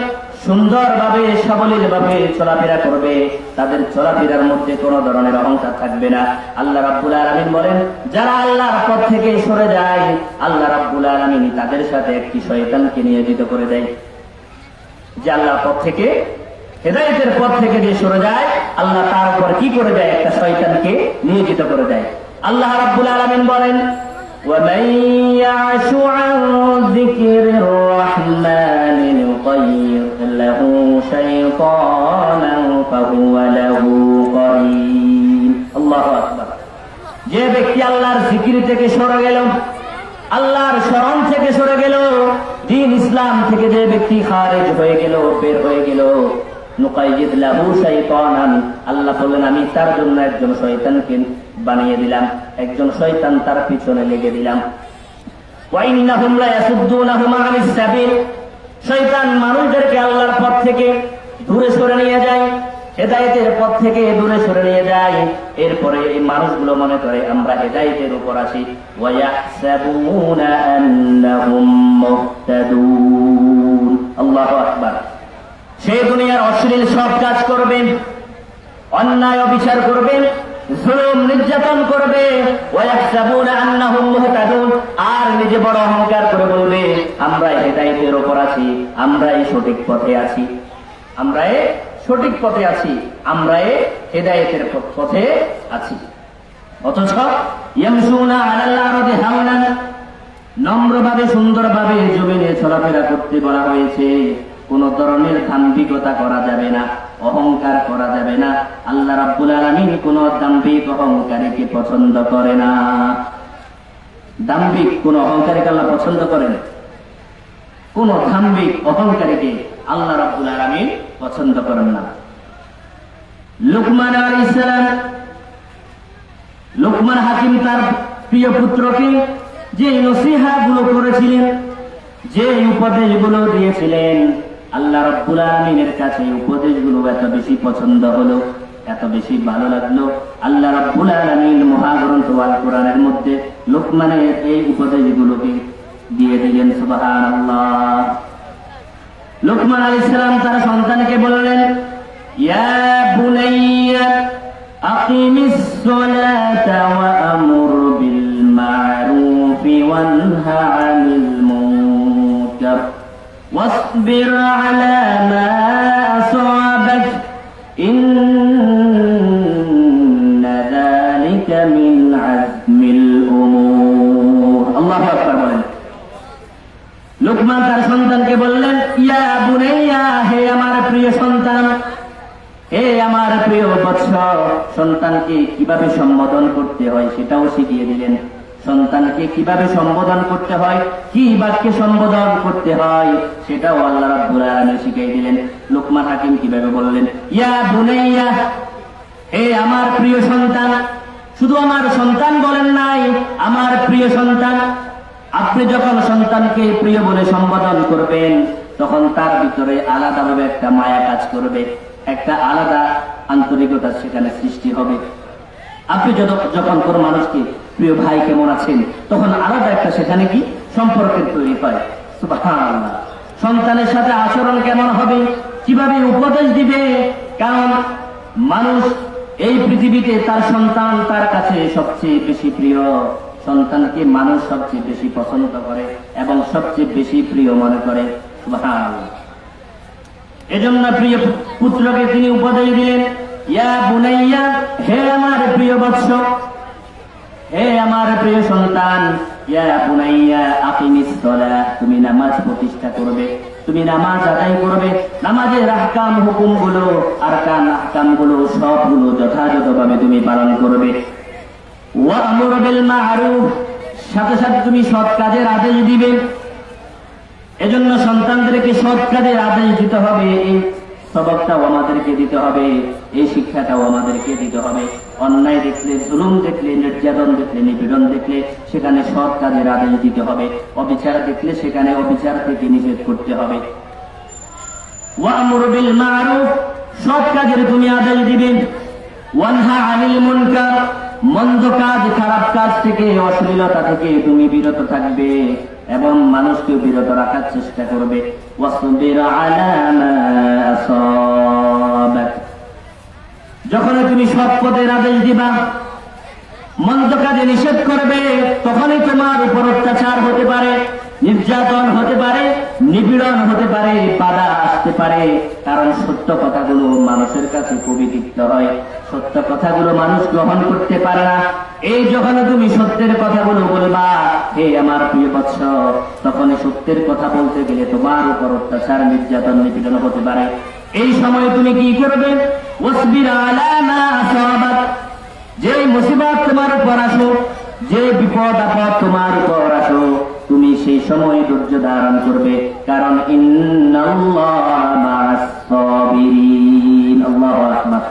সুন্দরভাবে, সাবলীল ভাবে চলাফেরা করবে। তাদের চলাফেরার মধ্যে কোন ধরনের অহংকার থাকবে না। আল্লাহ রাব্বুল আলামিন বলেন, যারা আল্লাহর পথ থেকে সরে যায়, আল্লাহ রাব্বুল আলামিন তাদের সাথে একটি শয়তানকে নিয়োজিত করে দেয়। যে আল্লাহর পথ থেকে, হেদায়েতের পথ থেকে যে সরে যায়, আল্লাহ তার উপর কি করে দেয়? একটা শয়তানকে নিয়োজিত করে দেয়। আল্লাহ রাব্বুল আলামিন বলেন, وَمَن يَعْشُ عَن ذِكْرِ الرَّحْمَنِ نُقَيِّضْ لَهُ شَيْطَانًا فَهُوَ لَهُ قَرِينٌ। আল্লাহু আকবার। যে ব্যক্তি আল্লাহর জিকির থেকে সরে গেল, আল্লাহর স্মরণ থেকে সরে গেল, দ্বীন ইসলাম থেকে যে ব্যক্তি খারিজ হয়ে গেল, বের হয়ে গেল, নুকাইয়িদ লাহু শাইতানান। আল্লাহ বলেন, আমি তার জন্য একজন শয়তানকে বানিয়ে দিলাম, একজন শয়তান তার পিছনে লেগে দিলাম। ওয়া ইন্নাহুম লা ইয়াসুদ্দুনাহুম আনিস সাবিল। শয়তান মানুষদেরকে আল্লাহর পথ থেকে দূরে সরে নিয়ে যায়, হেদায়েতের পথ থেকে দূরে সরে নিয়ে যায়। এরপরে এই মানুষগুলো মনে করে আমরা হেদায়েতের উপর আছি। ওয়া ইয়াহসাবুনা আন্নাহুম মুহতাদুন। আল্লাহু আকবার। সে দুনিয়ার অশ্লীল সব কাজ করবে, অন্যায় অবিচার করবে, জুলুম নির্যাতন করবে। ওয়া ইয়াহসাবুনা আন্নাহুম মুহতাদুন। আর নিজে বড় অহংকার করে বলবে, আমরা হেদায়েতের উপর আছি, আমরা এই সঠিক পথে আছি, আমরা এই সঠিক পথে আছি, আমরা এই হেদায়েতের পথে আছি। অথচ ইয়ামশুনা আলাল আরদি হাওনান, নম্রভাবে, সুন্দরভাবে জমিনে চলাফেরা করতে বলা হয়েছে। কোন ধরনের দাম্ভিকতা করা যাবে না, অহংকার করা যাবে না। আল্লাহ রাব্বুল আলামিন কোন দাম্ভিক অহংকারীকে পছন্দ করে না। দাম্ভিক কোন অহংকারীকে আল্লাহ পছন্দ করেন, কোন দাম্ভিক অহংকারীকে আল্লাহ রাব্বুল আলামিন পছন্দ করেন না। লুকমান আলাইহিস সালাম, লুকমান হাকিম তার প্রিয় পুত্রকে যে নসিহা গুলো করেছিলেন, যে উপদেশগুলো দিয়েছিলেন, আল্লাহ রাব্বুল আলামিনের কাছে উপদেশগুলো এত বেশি পছন্দ হলো, এত বেশি ভালো লাগলো। আল্লাহ রাব্বুল আলামিন মহাগ্রন্থ আল কোরআনের মধ্যে লুকমানের এই উপদেশগুলোকে দিয়ে দিলেন। সুবহানাল্লাহ। লুকমান আলাইহিস সালাম তার সন্তানকে বললেন, ইয়া বুনাইয়া আকিমিস সালাতা ওয়া আমুর বিল মা'রুফি ওয়ানহা আনিল মুনকার واصبر على ما أصابك إن ذلك من عزم الأمور। الله أكبر বলেন। লুকমান তার সন্তানকে বললেন, ইয়া বুনাইয়া, হে আমার প্রিয় সন্তান, হে আমার প্রিয় বৎস। সন্তানকে কিভাবে সম্বোধন করতে হয় সেটাও শিখিয়ে দিলেন। সন্তানকে কিভাবে সম্বোধন করতে হয়, কি বাক্যে সম্বোধন করতে হয়, সেটাও আল্লাহ রাব্বুল আলামিন শিখিয়ে দিলেন। লোকমান হাকিম কিভাবে বললেন, ইয়া বুনাইয়া, হে আমার প্রিয় সন্তান। শুধু আমার সন্তান বলেন নাই, আমার প্রিয় সন্তান। আপনি যখন সন্তানকে প্রিয় বলে সম্বোধন করবেন, তখন তার ভিতরে আলাদাভাবে একটা মায়া কাজ করবে, একটা আলাদা আন্তরিকতা সেখানে সৃষ্টি হবে। আপনি যখন কোন মানুষকে প্রিয় ভাই কেমন আছেন, তখন আলাদা একটা সেখানে কি সম্পর্কের তৈরি হয়। সুবহানাল্লাহ। সন্তানের সাথে আচরণ কেমন হবে, কিভাবে উপদেশ দিবে, কারণ মানুষ এই পৃথিবীতে তার সন্তান তার কাছে সবচেয়ে বেশি প্রিয়। সন্তানকে মানুষ সবচেয়ে বেশি পছন্দ করে এবং সবচেয়ে বেশি প্রিয় মনে করে। সুবহানাল্লাহ। এজন্য প্রিয় পুত্রকে তিনি উপদেশ দিলেন, ইয়া বুনাইয়া, হে আমার প্রিয় বৎস, হে আমার প্রিয় সন্তান, ইয়া বুনাইয়া আকিমিস সালাহ, তুমি নামাজ প্রতিষ্ঠা করবে, তুমি নামাজ আদায় করবে। নামাজের আহকাম, হুকুমগুলো, আরকান আহকামগুলো সবগুলো যথাযথভাবে তুমি পালন করবে। ওয়া'মুর বিল মা'রুফ, সাথে সাথে তুমি সৎ কাজের আদেশ দিবে। এজন্য সন্তানদেরকে সৎ কাজের আদেশ দিতে হবে। এই সবকটাও আমাদেরকে দিতে হবে, এই শিক্ষাটাও আমাদেরকে দিতে হবে। অন্যায় দেখলে, জুলুম দেখলে, নির্যাতন দেখলে, নিপীড়ন দেখলে সেখানে সৎ কাজের আদেশ দিতে হবে। অবিচার দেখলে সেখানে অবিচার থেকে নিষেধ করতে হবে। ওয়া'মুর বিল মা'রুফ, সৎ কাজের তুমি আদেশ দিবে। ওয়ানহা আনিল মুনকার, মন্দ কাজ, খারাপ কাজ থেকে, অশ্লীলতা থেকে তুমি বিরত থাকবে এবং মানুষকে বিরত রাখার চেষ্টা করবে। ওয়াসবির আলা মা আসাবাক, যখন তুমি সৎ পথের আদেশ দিবা, মন্দ কাজে নিষেধ করবে, তখনই তোমার উপর অত্যাচার হতে পারে, নির্যাতন হতে পারে, নিপীড়ন হতে পারে, বাধা আসতে পারে। কারণ সত্য কথাগুলো মানুষের কাছে খুবই তিক্ত হয়, সত্য কথাগুলো মানুষ গ্রহণ করতে পারে না। এই যখন তুমি সত্যের কথাগুলো বলবা, হে আমার প্রিয় বৎস, তখন সত্যের কথা বলতে গেলে তোমার উপর অত্যাচার, নির্যাতন, নিপীড়ন হতে পারে। এই সময় তুমি কি করবে? ওয়াসবির আলা মা আসাবাক, যে মুসিবত তোমার উপর আসো, যে বিপদ আপদ তোমার উপর আসো, তুমি সেই সময় ধৈর্য ধারণ করবে। কারণ ইন্নাল্লাহা মা'আস সাবিরিন। আল্লাহু আকবার।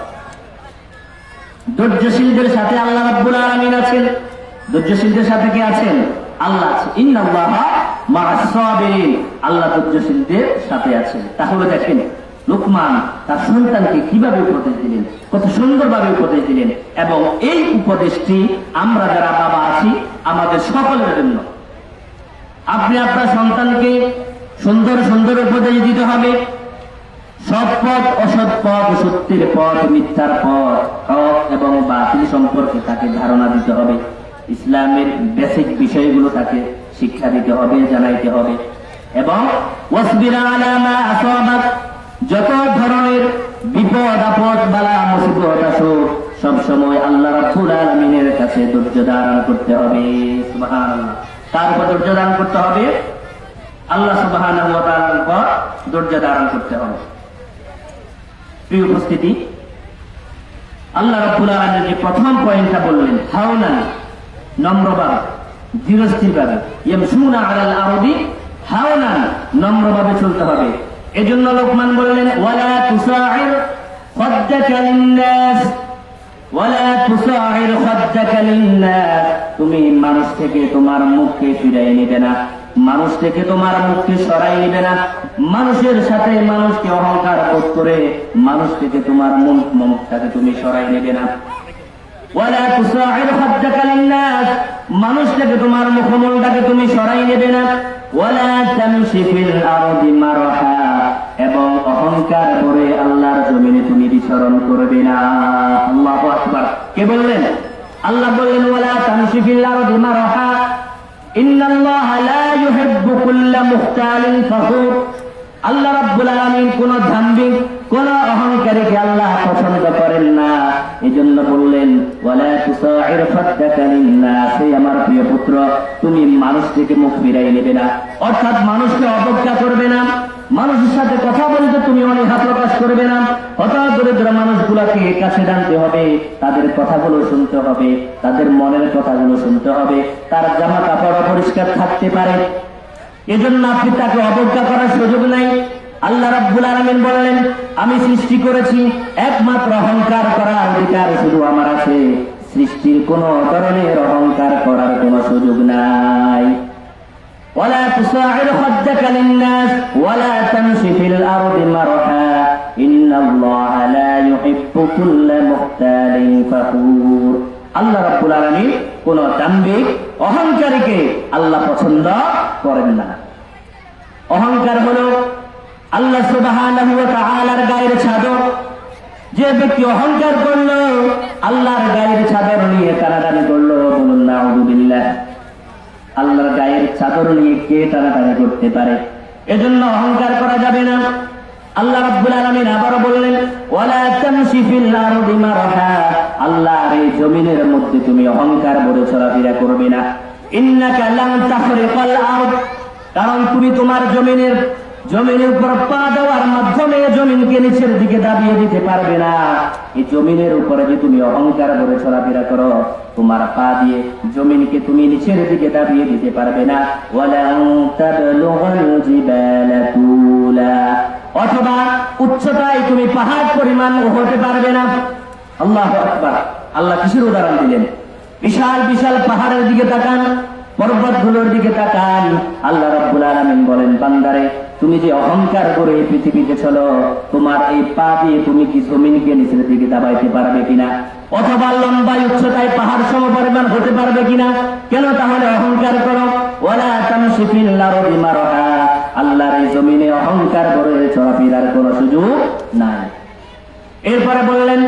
ধৈর্যশীলদের সাথে আল্লাহ রাব্বুল আলামিন আছেন। ধৈর্যশীলদের সাথে কে আছেন? আল্লাহ আছে। ইন্নাল্লাহা মা'আস সাবিরিন, আল্লাহ ধৈর্যশীলদের সাথে আছেন। তাহলে দেখেন লোকমান তার সন্তানকে কিভাবে উপদেশ দিলেন, কত সুন্দরভাবে উপদেশ দিলেন। এবং এই উপদেশটি আমরা যারা বাবা আছি আমাদের সকলের জন্য। আপনি আপনার সন্তানকে সুন্দর সুন্দর উপদেশ দিতে হবে। সৎ পথ, অসৎ পথ, সত্যের পথ, মিথ্যার পথ, হক এবং বাতিল সম্পর্কে তাকে ধারণা দিতে হবে। ইসলামের বেসিক বিষয়গুলো তাকে শিক্ষা দিতে হবে, জানাইতে হবে। এবং ওয়াসবির আলা মা আসাবাক, যত ধরনের বিপদ আপদ, বালা মুসিবত আসুক, সব সময় আল্লাহ রাব্বুল আলামিনের কাছে ধৈর্য ধারণ করতে হবে। সুবহানাল্লাহ। তার উপর ধৈর্য ধারণ করতে হবে, আল্লাহ সুবহানাহু ওয়া তাআলার উপর ধৈর্য ধারণ করতে হবে। প্রিয় উপস্থিতি, আল্লাহ রাব্বুল আলামিন যে প্রথম পয়েন্টটা বললেন, হাওনান, নম্রভাবে, ধীরস্থিরভাবে, ইয়ামশুনা আলাল আরদি হাওনান, নম্রভাবে চলতে হবে। এজন্য লোকমান বললেন, ওয়ালা তুসাইর খাদ্দাকা লিন্নাস, ওয়ালা তুসাইর খাদ্দাকা লিন্নাস, তুমি মানুষ থেকে তোমার মুখকে ফিরাই নেবে না, মানুষ থেকে তোমার মুখকে সরাই নেবে না। মানুষের সাথে মানুষকে অহংকার বোধ করে মানুষ থেকে তোমার মুখটাকে তুমি সরাই নেবে না। ওয়ালা তুসাইর খাদ্দাকা লিন্নাস, মানুষ থেকে তোমার মুখমণ্ডলটাকে তুমি সরাই নেবে না। ওয়ালা তামশি ফিল আরদি মারহা, এবং অহংকার করে আল্লাহর জমিনে তুমি বিচরণ করবে না। আল্লাহু আকবার। কে বললেন? আল্লাহ বললেন, ওয়ালা তামশি ফিল আরদি মারহা ইন্নাল্লাহা লা ইউহিব্বু কুল্লা মুখতালিন ফখুর। আল্লাহ রাব্বুল আলামিন কোন দাম্ভিক, কোন অহংকারীকে আল্লাহ পছন্দ করেন না। এজন্য বললেন, ওয়ালা তুসাইর খাদ্দাকা লিন্নাস, আমার প্রিয় পুত্র, তুমি মানুষ থেকে মুখ ফিরাই নেবে না, অর্থাৎ মানুষকে অবজ্ঞা করবে না, মানুষের সাথে কথা বলতে তুমি অনীহা প্রকাশ করবে না। হঠাৎ দরিদ্র মানুষগুলোকে কাছে টানতে হবে, তাদের কথাগুলো শুনতে হবে, তাদের মনের কথাগুলো শুনতে হবে। তার জামা কাপড় অপরিষ্কার থাকতে পারে, এজন্য আপনি তাকে অবজ্ঞা করার সুযোগ নাই। আল্লাহ রাব্বুল আলামিন বললেন, আমি সৃষ্টি করেছি, একমাত্র অহংকার করার অধিকার শুধু আমার আছে। সৃষ্টির কোন ধরনের অহংকার করার কোন সুযোগ নাই। ولا تصاعر خدك للناس ولا تمش في الأرض مرحا إن الله لا يحب كل مختال فخور। আল্লাহ রাব্বুল আলামিন কোন দাম্ভিক অহংকারীকে আল্লাহ পছন্দ করেন না। অহংকার হলো আল্লাহ সুবহানাহু ওয়া তাআলার গায়ের চাদর। যে ব্যক্তি অহংকার করলো, আল্লাহর গায়ের চাদর নিয়ে টানাটানি করলো, বলুন নাউযুবিল্লাহ। আল্লাহর গায়ের চাদর নিয়ে কে টানাটানি করতে পারে? এজন্য অহংকার করা যাবে না। আল্লাহ রাব্বুল আলামিন আবারও বললেন, ওয়ালা তামশি ফিল আরদি মারহা, আল্লাহর এই জমিনের মধ্যে তুমি অহংকার ভরে চলাফেরা করবে না। ইন্নাকা লান তাখরিকাল আরদ, কারণ তুমি তোমার জমিনের উপর পা দেওয়ার মাধ্যমে জমিনকে নিচের দিকে দাবিয়ে দিতে পারবে না। এই জমিনের উপরে যে তুমি অহংকার ভরে চলাফেরা করো, তোমার পা দিয়ে জমিনকে তুমি নিচের দিকে দাবিয়ে দিতে পারবে না। ওয়ালান তাবলুগাল জিবালা তুলা, অথবা উচ্চতায় তুমি পাহাড় পরিমাণ হতে পারবে না। আল্লাহু আকবার। আল্লাহ কিসের উদাহরণ দিলেন? বিশাল বিশাল পাহাড়ের দিকে তাকান, পর্বতগুলোর দিকে তাকান। আল্লাহ রাব্বুল আলামিন বলেন, বান্দারে তুমি যে অহংকার করে পৃথিবীতে চলো, তোমার এই পা দিয়ে তুমি কি জমিনকে নিচের দিকে দাবাইতে পারবে কিনা? অথবা লম্বায় উচ্চতায় পাহাড় সমপরিমাণ হতে পারবে কিনা? কেন তাহলে অহংকার করো? ওয়ালা তামশি ফিল আরদি মারহা, আল্লাহর এই জমিনে অহংকার করে চলাফেরার কোনো সুযোগ নাই। এরপরে বললেন,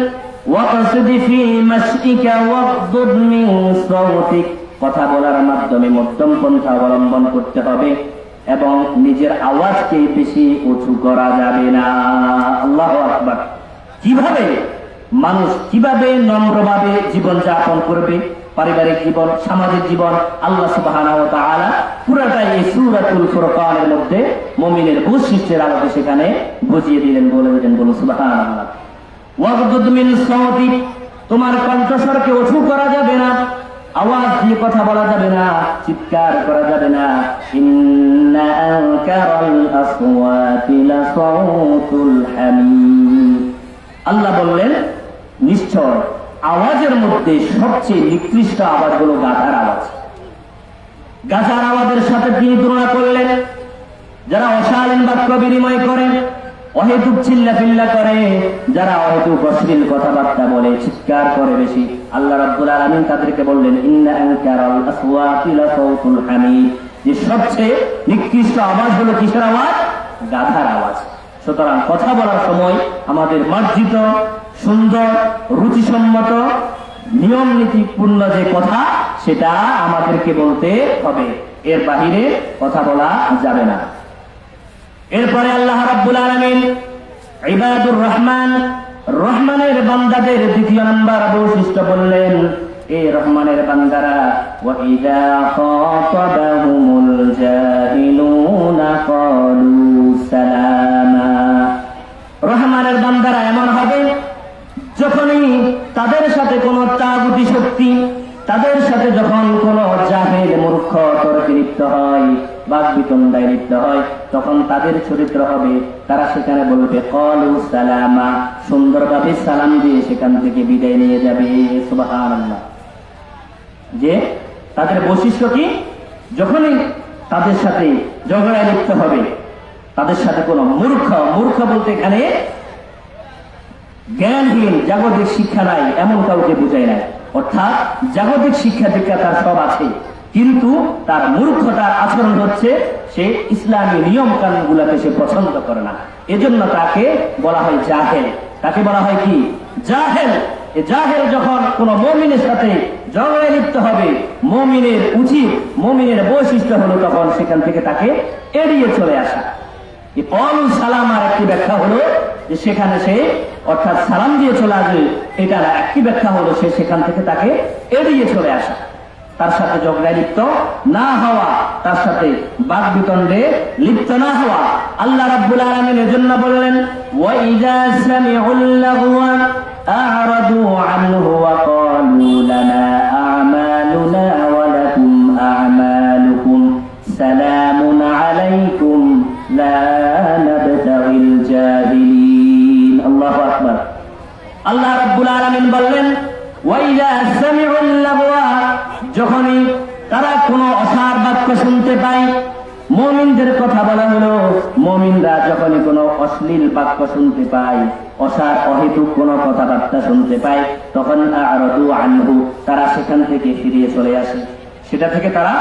ওয়াকসিদি ফি মাশইকা ওয়াগদুদ মিন সাওতিক, কথা বলার মাধ্যমে মধ্যম পন্থা অবলম্বন করতে হবে এবং নিজের আওয়াজকে বেশি উঁচু করা যাবে না। আল্লাহু আকবার। কিভাবে মানুষ কিভাবে নম্রভাবে জীবন যাপন করবে, পারিবারিক জীবন, সামাজিক জীবন, আল্লাহ সুবহানাহু ওয়া তাআলা পুরোটাই এই সূরাতুল ফুরকানের মধ্যে মুমিনের বৈশিষ্ট্যের আলোকে সেখানে বুঝিয়ে দিলেন, বলে দিলেন, বলুন সুবহানাল্লাহ। ওয়াগদুদ মিন সাওতিক, তোমার কণ্ঠস্বরকে উঁচু করা যাবে না, আওয়াজ দিয়ে কথা বলা যাবে না, চিৎকার করা যাবে না। ইন্না আনকারাল আসওয়াতি লাসাউতুল হামিদ, আল্লাহ বললেন নিশ্চয় আওয়াজের মধ্যে সবচেয়ে নিকৃষ্ট আওয়াজ হলো গাধার আওয়াজ। গাধার আওয়াজের সাথে তিনি তুলনা করলেন যারা অশালীন বাক্য বিনিময় করে, অহেতুক চিল্লাফিল্লা করে, যারা অহেতুক অশ্লীল কথাবার্তা বলে, চিৎকার করে বেশি, আল্লাহ রাব্বুল আলামিন তাদেরকে বললেন, ইন্না আনকারাল আসওয়াতি লাসাউতুল হামিদ, যে সবচেয়ে নিকৃষ্ট আওয়াজ হলো কিসের আওয়াজ? গাধার আওয়াজ। সুতরাং কথা বলার সময় আমাদের মার্জিত, সুন্দর, রুচিসম্মত, নিয়ম নীতিপূর্ণ যে কথা, সেটা আমাদেরকে বলতে হবে, এর বাহিরে কথা বলা যাবে না। এরপরে আল্লাহ রাব্বুল আলামিন ইবাদুর রহমান, রহমানের বান্দাদের দ্বিতীয় নাম্বার বৈশিষ্ট্য বললেন, এই রহমানের বান্দারা ওয়া ইযা খাতাবাহুমুল জাহিলুনা ক্বালু সালামা, রহমানের বান্দারা এমন হবে যখনই তাদের সাথে কোন তাগুতি শক্তি, তাদের সাথে যখন কোন জাহেল মূর্খ তর্কে লিপ্ত হয়, বাকবিতণ্ডায় লিপ্ত হয়, তখন তাদের চরিত্র হবে তারা সেখানে বলবে ক্বালু সালামা, সুন্দরভাবে সালাম দিয়ে সেখান থেকে বিদায় নিয়ে যাবে। সুবহানাল্লাহ। যে তাদের বৈশিষ্ট্য কি? যখনই তাদের সাথে ঝগড়ায় লিপ্ত হবে, তাদের সাথে কোন মূর্খ বলতে এখানে জ্ঞানহীন, জাগতিক শিক্ষা নাই এমন কাউকে বুঝায় নাই। অর্থাৎ জাগতিক শিক্ষা দীক্ষা তার সব আছে, কিন্তু তার মূর্খতার আচরণ হচ্ছে সে ইসলামী নিয়ম কানুন গুলাকে সে পছন্দ করে না, এজন্য তাকে বলা হয় জাহেল। তাকে বলা হয় কি? জাহেল। জাহেল যখন কোন মুমিনের সাথে ঝগড়ায় লিপ্ত হবে, মুমিনের উচিত, মুমিনের বৈশিষ্ট্য হলো তখন সেখান থেকে তাকে এড়িয়ে চলে আসা। এই ক্বালু সালামার একটি ব্যাখ্যা হলো যে সেখানে সে অর্থাৎ সালাম দিয়ে চলে আসবে, এটার একটি ব্যাখ্যা হলো সে সেখান থেকে তাকে এড়িয়ে চলে আসা। তার সাথে ঝগড়ায় লিপ্ত না হওয়া, তার সাথে বাকবিতণ্ডে লিপ্ত না হওয়া। আল্লাহ রাব্বুল আলামিন এজন্য বললেন, ওয়া ইযা সামিউল লাগওয়া আ'রাদু আনহু ওয়া ক্বালু লানা আ'মালুনা ওয়া লাকুম আ'মালুকুম সালামুন আলাইকুম লা নাবতাগিল জাহিলিন। আল্লাহু আকবার। আল্লাহ রাব্বুল আলামিন বললেন, ওয়া ইযা সামিউল লাগওয়া, যখনই তারা কোনো অসার বাক্য শুনতে পায়, মুমিনদের কথা বলা হলো, মুমিনরা যখনই কোনো অশ্লীল বাক্য শুনতে পায়, অসার অহেতুক কোনো কথাবার্তা শুনতে পায়, তখন আ'রাদু আনহু, তারা সেখান থেকে ফিরিয়ে চলে আসে, সেটা থেকে তারা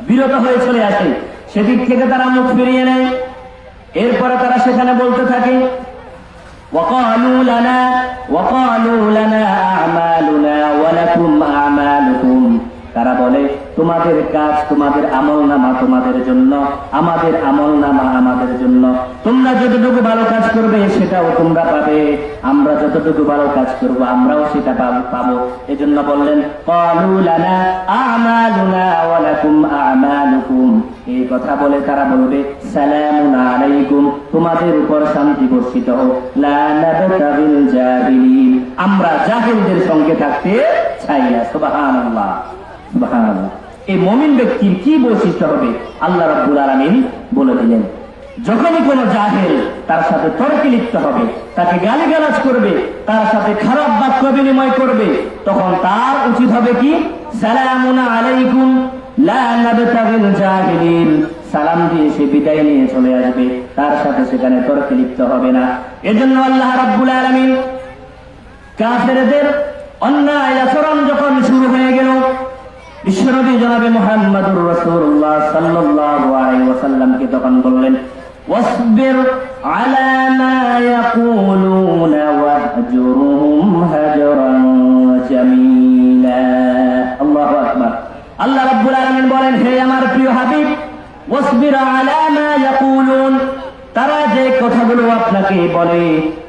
বিরত হয়ে চলে আসে, সেদিক থেকে তারা মুখ ফিরিয়ে নেয়। এরপরে তারা সেখানে বলতে থাকে, وقالوا لنا أعمالنا ولكم أعمالكم, তারা বলে তোমাদের কাজ, তোমাদের আমলনামা তোমাদের জন্য, আমাদের আমলনামা আমাদের জন্য। তোমরা যতটুকু ভালো কাজ করবে সেটাও তোমরা পাবে, আমরা যতটুকু ভালো কাজ করব আমরাও সেটা পাবো। এজন্য বললেন ক্বালু লানা আ'মালুনা ওয়া লাকুম আ'মালুকুম, এই কথা বলে তারা বলবে সালামুন আলাইকুম, তোমাদের উপর শান্তি বর্ষিত হোক, লা নাবতাগিল জাহিলিন, আমরা জাহিলদের সঙ্গে থাকতে চাই না। সুবহানাল্লাহ, সুবহানাল্লাহ। এই মুমিন ব্যক্তির কি বৈশিষ্ট্য হবে আল্লাহ রাব্বুল আলামিন বলে দিলেন। যখনই কোনো জাহেল তার সাথে তর্কে লিপ্ত হবে, তাকে গালিগালাজ করবে, তার সাথে খারাপ বাক্য বিনিময় করবে, তখন তার উচিত হবে কি, সালামুন আলাইকুম লা নাবতাগিল জাহিলিন, সালাম দিয়ে সে বিদায় নিয়ে চলে আসবে, তার সাথে সেখানে তর্কে লিপ্ত হবে না। এজন্য আল্লাহ রাব্বুল আলামিন কাফেরদের অন্যায় আচরণ যখন শুরু হয়ে গেল, বিশ্বনবী জনাবে মুহাম্মদুর রাসূলুল্লাহ সাল্লাল্লাহু আলাইহি ওয়াসাল্লামকে তখন বললেন, ওয়াসবির আলা মা ইয়াকুলুনা ওয়াহজুরহুম হাজরান জামিলা। আল্লাহু আকবার। আল্লাহ রাব্বুল আলামিন বলেন, হে আমার প্রিয় হাবিব, ওয়াসবির আলা মা ইয়াকুলুন, তারা যে কথাগুলো আপনাকে বলে,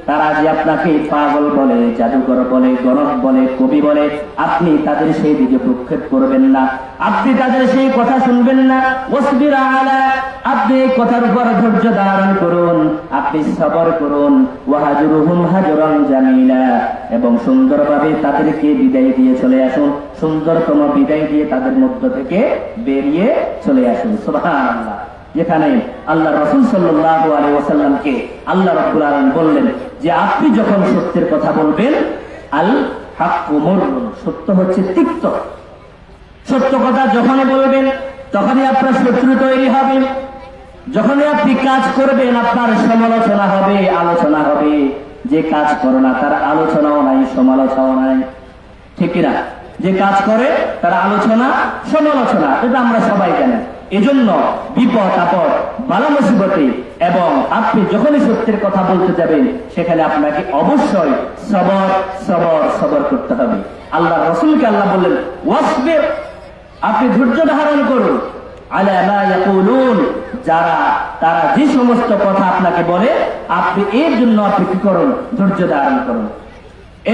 তারা যে আপনাকে পাগল বলে, জাদুকর বলে, গণক বলে, কবি বলে, আপনি তাদের সেই দিকে প্রক্ষেপ করবেন না, আপনি তাদের সেই কথা শুনবেন না। ওয়াসবির আলা, আপনি এই কথার উপর ধৈর্য ধারণ করুন, আপনি সবর করুন। ওয়াহজুরহুম হাজরান জামিলা, এবং সুন্দরভাবে তাদেরকে বিদায় দিয়ে চলে আসুন, সুন্দরতম বিদায় দিয়ে তাদের মধ্য থেকে বেরিয়ে চলে আসুন। সুবহানাল্লাহ। যেখানে আল্লাহ রাসূল সাল্লাল্লাহু আলাইহি ওয়াসাল্লামকে আল্লাহ রাব্বুল আলামিন বললেন যে আপনি যখন সত্যের কথা বলবেন, আল হাক্কু মুররুন, সত্য হচ্ছে তিক্ত, সত্য কথা যখনই বলবেন তখনই আপনার শত্রু তৈরি হবে, যখনই আপনি কাজ করবেন আপনার সমালোচনা হবে, আলোচনা হবে। যে কাজ করে না তার আলোচনাও নাই, সমালোচনাও নাই, ঠিক কিনা? যে কাজ করে তার আলোচনা সমালোচনা, এটা আমরা সবাই জানি। এজন্য বিপদ আপদ বালা মুসিবতে এবং আপনি যখনই সত্যের কথা বলতে যাবেন সেখানে আপনাকে অবশ্যই সবর সবর সবর করতে হবে। আল্লাহ রাসূলকে আল্লাহ বললেন, ওয়াসবির, আপনি ধৈর্য ধারণ করুন, আলা মা ইয়াকুলুন, তারা যে সমস্ত কথা আপনাকে বলে আপনি এর জন্য আপনি কি করুন, ধৈর্য ধারণ করুন।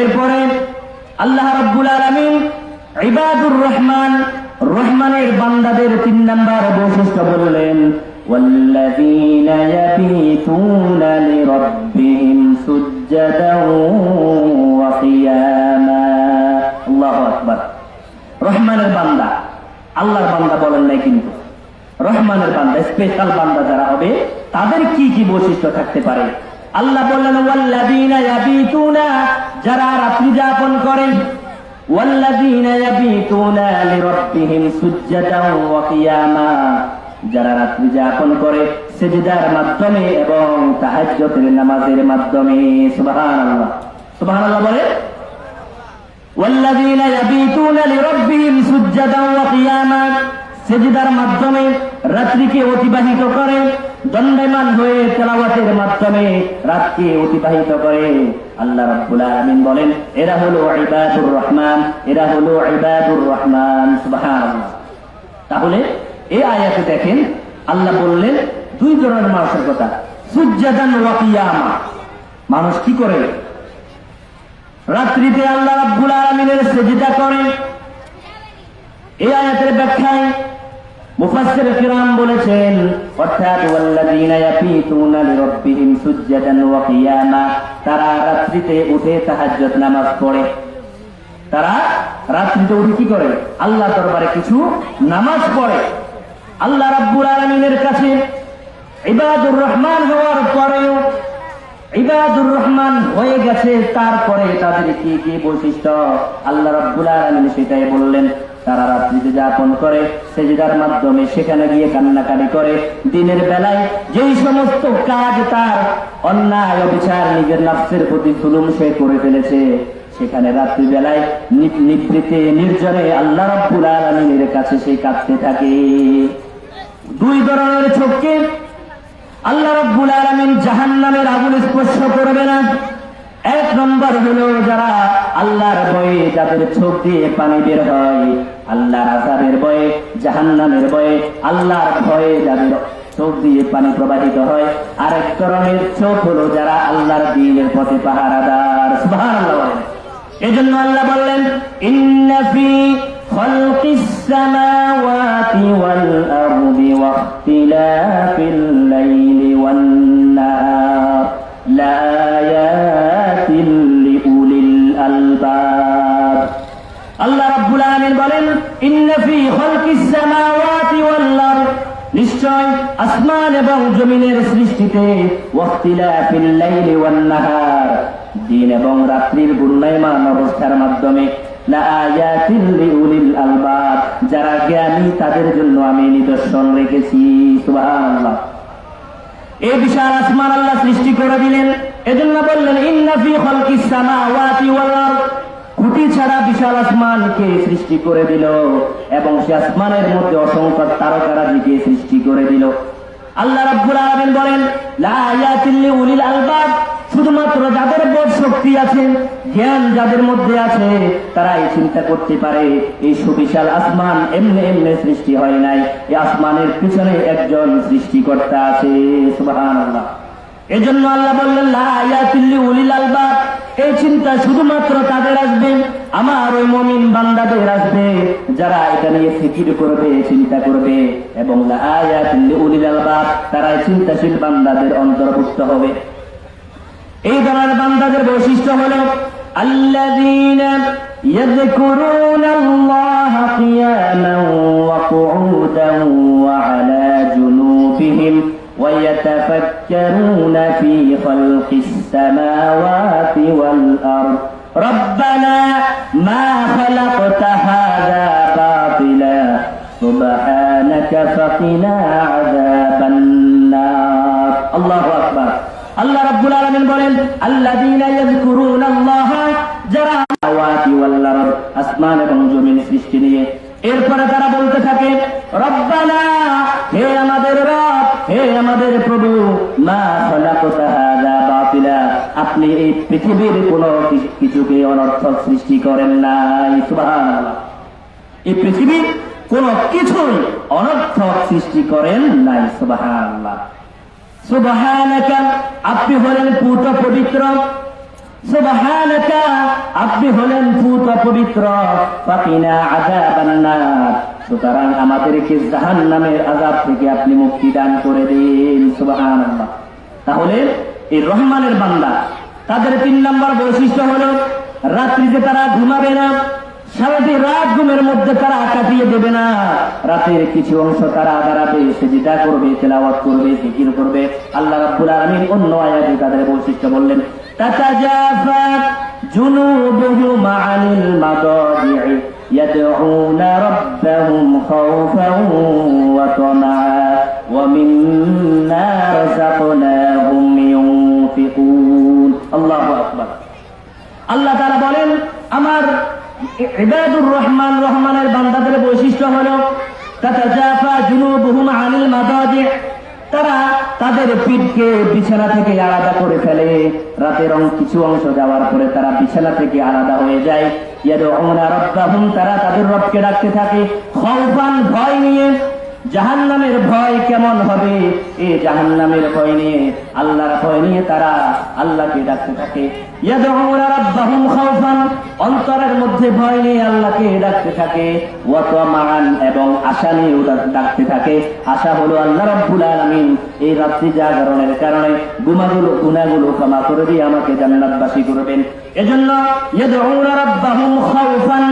এরপরে আল্লাহ রাব্বুল আলামিন ইবাদুর রহমান, রহমানের বান্দাদের 3 নাম্বার বৈশিষ্ট্য বললেন, ওয়াল্লাযীনা ইয়াবিতুনা লিরাব্বিহিম সুজ্জাদান ওয়া কিয়ামা। আল্লাহু আকবার। রহমানের বান্দা, আল্লাহর বান্দা বলেন নাই কিন্তু, রহমানের বান্দা, স্পেশাল বান্দা যারা হবে তাদের কি কি বৈশিষ্ট্য থাকতে পারে আল্লাহ বললেন, ওয়াল্লাযীনা ইয়াবিতুনা, যারা রাত্রি যাপন করেন, ওয়াল্লাযীনা ইয়াবিতুনা লিরাব্বিহিম সুজ্জাদান ওয়া কিয়ামা, যারা রাত্রি যাপন করে সিজদার মাধ্যমে এবং তাহাজ্জুদের নামাজের মাধ্যমে। সুবহানাল্লাহ, সুবহানাল্লাহ বলে, ওয়াল্লাযীনা ইয়াবিতুনা লিরাব্বিহিম সুজ্জাদান ওয়া কিয়ামা, সিজদার মাধ্যমে রাত্রিকে অতিবাহিত করে, দণ্ডায়মান হয়ে তেলাওয়াতের মাধ্যমে রাতকে অতিবাহিত করে। আল্লাহ রাব্বুল আলামিন বলেন, এরা হলো ইবাদুর রহমান, এরা হলো ইবাদুর রহমান। সুবহানাল্লাহ। তাহলে এই আয়াতে দেখেন আল্লাহ বললেন 2 ধরনের মানুষের কথা, সুজ্জাদান ওয়া কিয়ামা। মানুষ কি করে? রাত্রিতে আল্লাহ রাব্বুল আলামিনের সিজদা করে, এই আয়াতের ব্যাখ্যায় মুফাসসির কিরাম বলেছেন, অর্থাৎ ওয়াল্লাযীনা ইয়াবিতুনা লিরাব্বিহিম সুজদান ওয়া কিয়ামা, তারা রাত্রিতে উঠে তাহাজ্জুদ নামাজ পড়ে। তারা রাত্রিতে উঠে কি করে? আল্লাহ দরবারে কিছু নামাজ পড়ে। আল্লাহ রাব্বুল আলামিনের কাছে ইবাদুর রহমান হওয়ার পরেও, ইবাদুর রহমান হয়ে গেছে, তারপরে তাদের কি কি বৈশিষ্ট্য আল্লাহ রাব্বুল আলামিন সেটাই বললেন। তারা রাত্রিতে যাপন করে, সেজদার মাধ্যমে সেখানে গিয়ে কান্নাকাটি করে। দিনের বেলায় যেই সমস্ত কাজ তার অন্যায় অবিচার, নিজের নফসের প্রতি জুলুম সে করে ফেলেছে, সেখানে রাত্রি বেলায় নিভৃতে নির্জনে আল্লাহ রাব্বুল আলামিনের কাছে সে কাঁদতে থাকে। দুই ধরনের চোখকে আল্লাহ রাব্বুল আলামিন জাহান্নামের আগুন স্পর্শ করবে না। এক নম্বর হলো যারা আল্লাহর ভয়ে, যাদের চোখ দিয়ে পানি বের হয়, আল্লাহর আযাবের ভয়ে, জাহান্নামের ভয়ে, আল্লাহর ভয়ে যাদের চোখ দিয়ে পানি প্রবাহিত হয়। আরেক ধরনের চোখ হলো যারা আল্লাহর দ্বীনের পথে পাহারাদার। সুবহানাল্লাহ। এজন্য আল্লাহ বললেন, ইন্না ফি খালকিস সামাওয়াতি ওয়াল আরদি ওয়াখতিলাফিল লাইলি ওয়ান নাহার লাআয়াতিন লিউলিল আলবাব। আল্লাহ রাব্বুল আলামিন বলেন, ইন্না ফি খালকিস সামাওয়াতি ওয়াল আরদ, নিশ্চয় আসমান এবং জমিনের সৃষ্টিতে, ওয়াখতিলাফিল লাইলি ওয়ান নাহার, দিন এবং রাত্রির ঘূর্ণায়মান অবস্থার মাধ্যমে, লাআয়াতিন লিউলিল আলবাব, যারা জ্ঞানী তাদের জন্য আমি নিদর্শন রেখেছি। সুবহানাল্লাহ। এই বিশাল আসমান আল্লাহ সৃষ্টি করে দিলেন, এজন্য বললেন ইন্না ফি খালকিস সামাওয়াতি ওয়াল আরদ, খুঁটি ছাড়া বিশাল আসমানকে সৃষ্টি করে দিল এবং সে আসমানের মধ্যে অসংখ্য তারকারাজিকে সৃষ্টি করে দিল। আল্লাহ রাব্বুল আলামিন বলেন, লাআয়াতিন লিউলিল আলবাব, শুধুমাত্র যাদের বোধ শক্তি আছে, জ্ঞান যাদের মধ্যে আছে, তারা এই চিন্তা করতে পারে এই সুবিশাল আসমান এমনি এমনি সৃষ্টি হয় নাই, এই আসমানের পিছনে একজন সৃষ্টিকর্তা আছে। সুবহানাল্লাহ। এজন্য আল্লাহ বললেন লাআয়াতিন লিউলিল আলবাব, এই চিন্তা শুধুমাত্র তাদের আসবে, আমার ওই মুমিন বান্দাদের আসবে, যারা এটা নিয়ে ফিকির করবে, চিন্তা করবে, এবং লাআয়াতিন লিউলিল আলবাব, তারা চিন্তাশীল বান্দাদের অন্তর্ভুক্ত হবে। এই ধরনের বান্দাদের বৈশিষ্ট্য হলো আল্লাযীনা ইয়াযকুরুনাল্লাহা কিয়ামান ওয়া কুউদান ওয়া আলা জুনুবিহিম ওয়া ইয়াতাফাক্কারুনা ফী খালকিস সামাওয়াতি ওয়াল আরদ রব্বানা মা খালাকতা হাযা বাতিলা সুবহানাকা ফাকিনা আযাবান নার। আল্লাহু আকবার। আল্লাহ রাব্বুল আলামিন বলেন, আল্লাযীনা ইয়াযকুরুনাল্লাহা, যারা সামাওয়াতি ওয়াল আরদ, আসমান এবং জমিন সৃষ্টি নিয়ে, এরপরে তারা বলতে থাকে রব্বানা, হে আমাদের রব, হে আমাদের প্রভু, মা খালাকতা হাযা বাতিলা, আপনি এই পৃথিবীর কোনো কিছুকে অনর্থক সৃষ্টি করেন নাই। সুবহানাল্লাহ। এই পৃথিবীর কোনো কিছুই অনর্থক সৃষ্টি করেন নাই। সুবহানাল্লাহ। সুবহানাকা, আপনি হলেন পূত পবিত্র। সুবহানাকা, আপনি হলেন পূত পবিত্র। ফাকিনা আযাবান নার, সুতরাং আমাদেরকে জাহান্নামের আযাব থেকে আপনি মুক্তি দান করে দিন। সুবহানাল্লাহ। তাহলে এই রহমানের বান্দা, তাদের 3 নম্বর বৈশিষ্ট্য হলো রাত্রিতে তারা ঘুমাবে না, সারাটি রাত ঘুমের মধ্যে তারা কাটিয়ে দেবে না। রাতের কিছু অংশ তারা দাঁড়াবে, সেজদা করবে, তেলাওয়াত করবে, জিকির করবে। আল্লাহ রাব্বুল আলামিন অন্য আয়াতে তাদের বৈশিষ্ট্য বললেন, তাতাজাফা জুনুবুহুম আনিল মাদাজি'i ইয়াদউনা রাব্বাহুম খাওফান ওয়া তামাআ ওয়া মিম্মা রাযাকনাহুম ইউনফিকুন। আল্লাহু আকবার। আল্লাহ তাআলা বলেন, আমার ইবাদুর রহমান, রহমানের বান্দাদের বৈশিষ্ট্য হলো তাতাজাফা জুনুবুহুম আনিল মাদাজি', তারা তাদের পিঠকে বিছানা থেকে আলাদা করে ফেলে। রাতের কিছু অংশ যাওয়ার পরে তারা বিছানা থেকে আলাদা হয়ে যায়। ইয়াদউনা রাব্বাহুম, তারা তাদের রবকে ডাকতে থাকে, খাওফান, ভয় নিয়ে। জাহান্নামের ভয় কেমন হবে, এই জাহান্নামের ভয় নিয়ে, আল্লাহর ভয় নিয়ে তারা আল্লাহকে ডাকতে থাকে। ইয়াদউনা রাব্বাহুম খাউফান, অন্তরের মধ্যে ভয় নিয়ে আল্লাহকে ডাকতে থাকে। ওয়া তামাআন, এবং আশা নিয়ে ডাকতে থাকে। আশা হলো আল্লাহ রাব্বুল আলামিন এই রাত্রি জাগরণের কারণে গুনাহগুলো ক্ষমা করে দিয়ে আমাকে জান্নাতবাসী করবেন। এজন্য ইয়াদউনা রাব্বাহুম খাউফান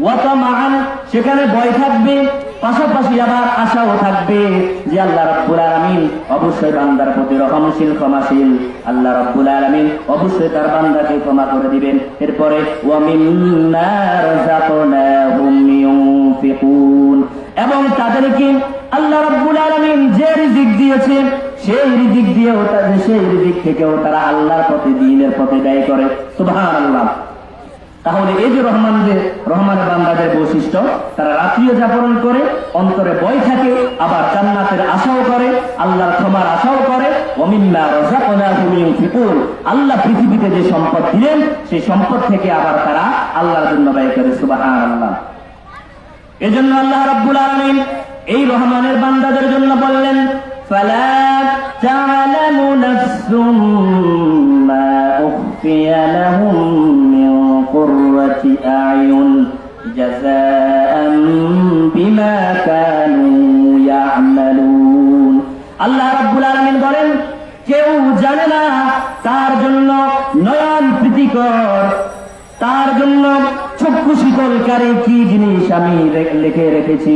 ওয়া তামাআন, সেখানে ভয় থাকবে, পাশাপাশি আবার আশাও থাকবে যে আল্লাহ রাব্বুল আলামিন অবশ্যই বান্দার প্রতি রহমশীল, ক্ষমাশীল। আল্লাহ রাব্বুল আলামিন অবশ্যই তার বান্দাকে ক্ষমা করে দিবেন। এরপরে ওয়া মিম্মা রাযাকনাহুম ইউনফিকুন, এবং তাদেরকে আল্লাহ রাব্বুল আলামিন যে রিজিক দিয়েছেন সেই রিজিক দিয়েও সেই রিজিক থেকেও তারা আল্লাহর পথে, দ্বীনের পথে ব্যয় করে। সুবহানাল্লাহ। তাহলে এই যে রহমানের বান্দাদের বৈশিষ্ট্য, তারা রাত্রিও জাগরণ করে, অন্তরে ভয় থাকে, আবার জান্নাতের আশাও করে, আল্লাহর ক্ষমার আশাও করে। ওয়া মিম্মা রাযাকনাহুম ইউনফিকুন, আল্লাহ পৃথিবীতে যে সম্পদ দিলেন সেই সম্পদ থেকে আবার তারা আল্লাহর জন্য ব্যয় করে। সুবহানাল্লাহ। এজন্য আল্লাহ রাব্বুল আলামিন এই রহমানের বান্দাদের জন্য বললেন, ফালা তা'লামু নাফসুম মা উখফিয়া লাহুম মিন কুররাতি আ'য়ুন জাযাআন বিমা কানু ইয়া'মালুন। আল্লাহ রাব্বুল আলামিন বলেন, কেউ জানে না তার জন্য নয়ন প্রীতিকর, তার জন্য চক্ষু শীতলকারী কি জিনিস আমি লিখে রেখেছি,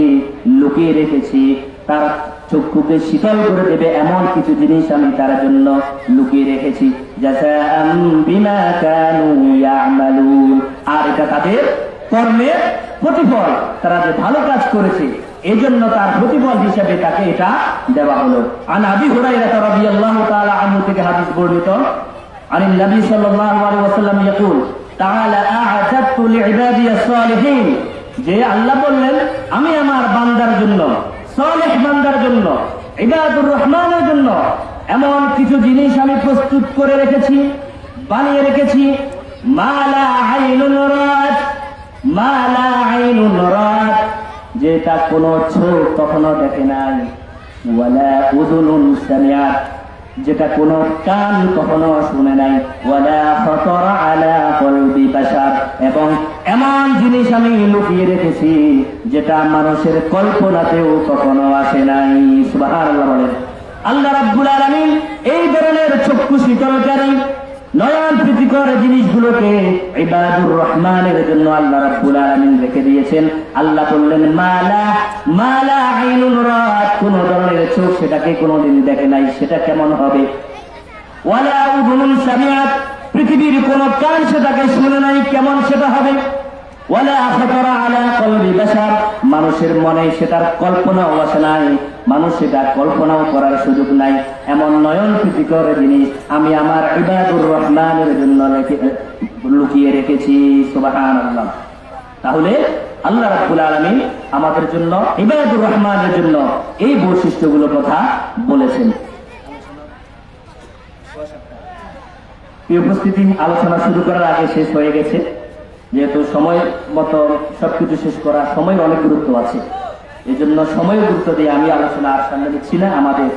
লুকিয়ে রেখেছি। তার চক্ষুকে শীতল করে দেবে এমন কিছু জিনিস আমি তার জন্য লুকিয়ে রেখেছি। জাযাআন বিমা কানু ইয়া'মালুন, আর এটা তাদের কর্মের প্রতিফল, তারা যে ভালো কাজ করেছে এই জন্য তার প্রতিফল হিসেবে তাকে এটা দেওয়া হলো। আন আবি হুরায়রা রাদিয়াল্লাহু তাআলা আনহু থেকে হাদিস বর্ণিত, আনিন নবী সাল্লাল্লাহু আলাইহি ওয়াসাল্লাম ইয়াকুল তাআলা আ'তাদতু লিইবাদিয়াস সালিহিন, যে আল্লাহ বললেন আমি আমার বান্দার জন্য, সালেহ বান্দার জন্য, ইবাদুর রহমানের জন্য এমন কিছু জিনিস আমি প্রস্তুত করে রেখেছি, বানিয়ে রেখেছি। মালা আইনুন রাত, মালা আইনুন রাত, যেটা কোনো চোখ কখনো দেখে নাই, ওয়ালা উযুনুন সামিআত, যেটা কোনো কান কখনো শুনে নাই, ওয়ালা খাতারা আলা কলবি বাশার, এবং এমন জিনিস আমি লুকিয়ে রেখেছি যেটা মানুষের কল্পনাতেও কখনো আসে নাই। সুবহানাল্লাহ বলেন। আল্লাহ রাব্বুল আলামিন এই ধরনের চক্ষু শীতলকারী, নয়ন প্রীতিকর জিনিসগুলোকে ইবাদুর রহমানের জন্য আল্লাহ রাব্বুল আলামিন রেখে দিয়েছেন। আল্লাহ বললেন মালা আইনুন রাত, কোন ধরনের চোখ সেটাকে কোনোদিন দেখে নাই, সেটা কেমন হবে। ওয়ালা উযুনুন সামিআত, পৃথিবীর কোন কান সেটাকে শুনে নাই, কেমন সেটা হবে। ওয়ালা খাতারা আলা কলবি বাশার, মানুষের মনে সেটার কল্পনাও আসে নাই, মানুষ সেটা কল্পনাও করার সুযোগ নাই। এমন নয়ন প্রীতিকর জিনিস আমি আমার ইবাদুর রহমানের জন্য লুকিয়ে রেখেছি। সুবহানাল্লাহ। তাহলে আল্লাহ রাব্বুল আলামিন আমাদের জন্য, ইবাদুর রহমানের জন্য এই বৈশিষ্ট্যগুলোর কথা বলেছেন। এই উপস্থিতি আলোচনা শুরু করার আগে শেষ হয়ে গেছে, যেহেতু সময় মতো সবকিছু শেষ করার সময় অনেক গুরুত্ব আছে, এই জন্য সময় গুরুত্ব দিয়ে আমি আলোচনা আর সামনে দিচ্ছি না। আমাদের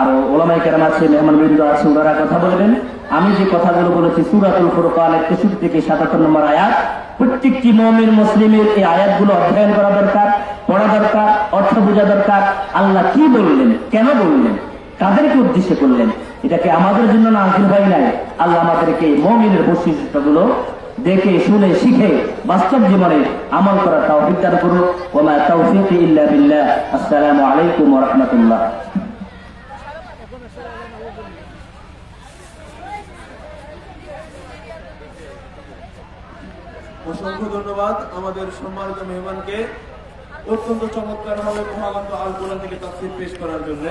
আরো ওলামায়ে কেরাম আছে, মেহমান বৃন্দ আছে, ওনারা কথা বলবেন। আমি যে কথাগুলো বলেছি সূরাতুল ফুরকানের 63 থেকে 77 নম্বর আয়াত, প্রত্যেকটি মুমিন মুসলিমের এই আয়াতগুলো অধ্যয়ন করা দরকার, পড়া দরকার, অর্থ বোঝা দরকার। আল্লাহ কি বললেন, কেন বললেন, কাদেরকে উদ্দেশ্যে করলেন, এটাকে আমাদের জন্য নাযিল হয় নাই। আল্লাহ আমাদেরকে মুমিনের বৈশিষ্ট্যগুলো দেখে শুনে শিখে বাস্তব জীবনে আমল করার তৌফিক দান করুন। ওয়া মা তাওফীকি ইল্লা বিল্লাহ। আসসালামু আলাইকুম ওয়া রাহমাতুল্লাহ। অসংখ্য ধন্যবাদ আমাদের সম্মানিত মেহমানকে অত্যন্ত চমৎকার ভাবে মহাগ্রন্থ আল কোরআন থেকে তাফসীর পেশ করার জন্য।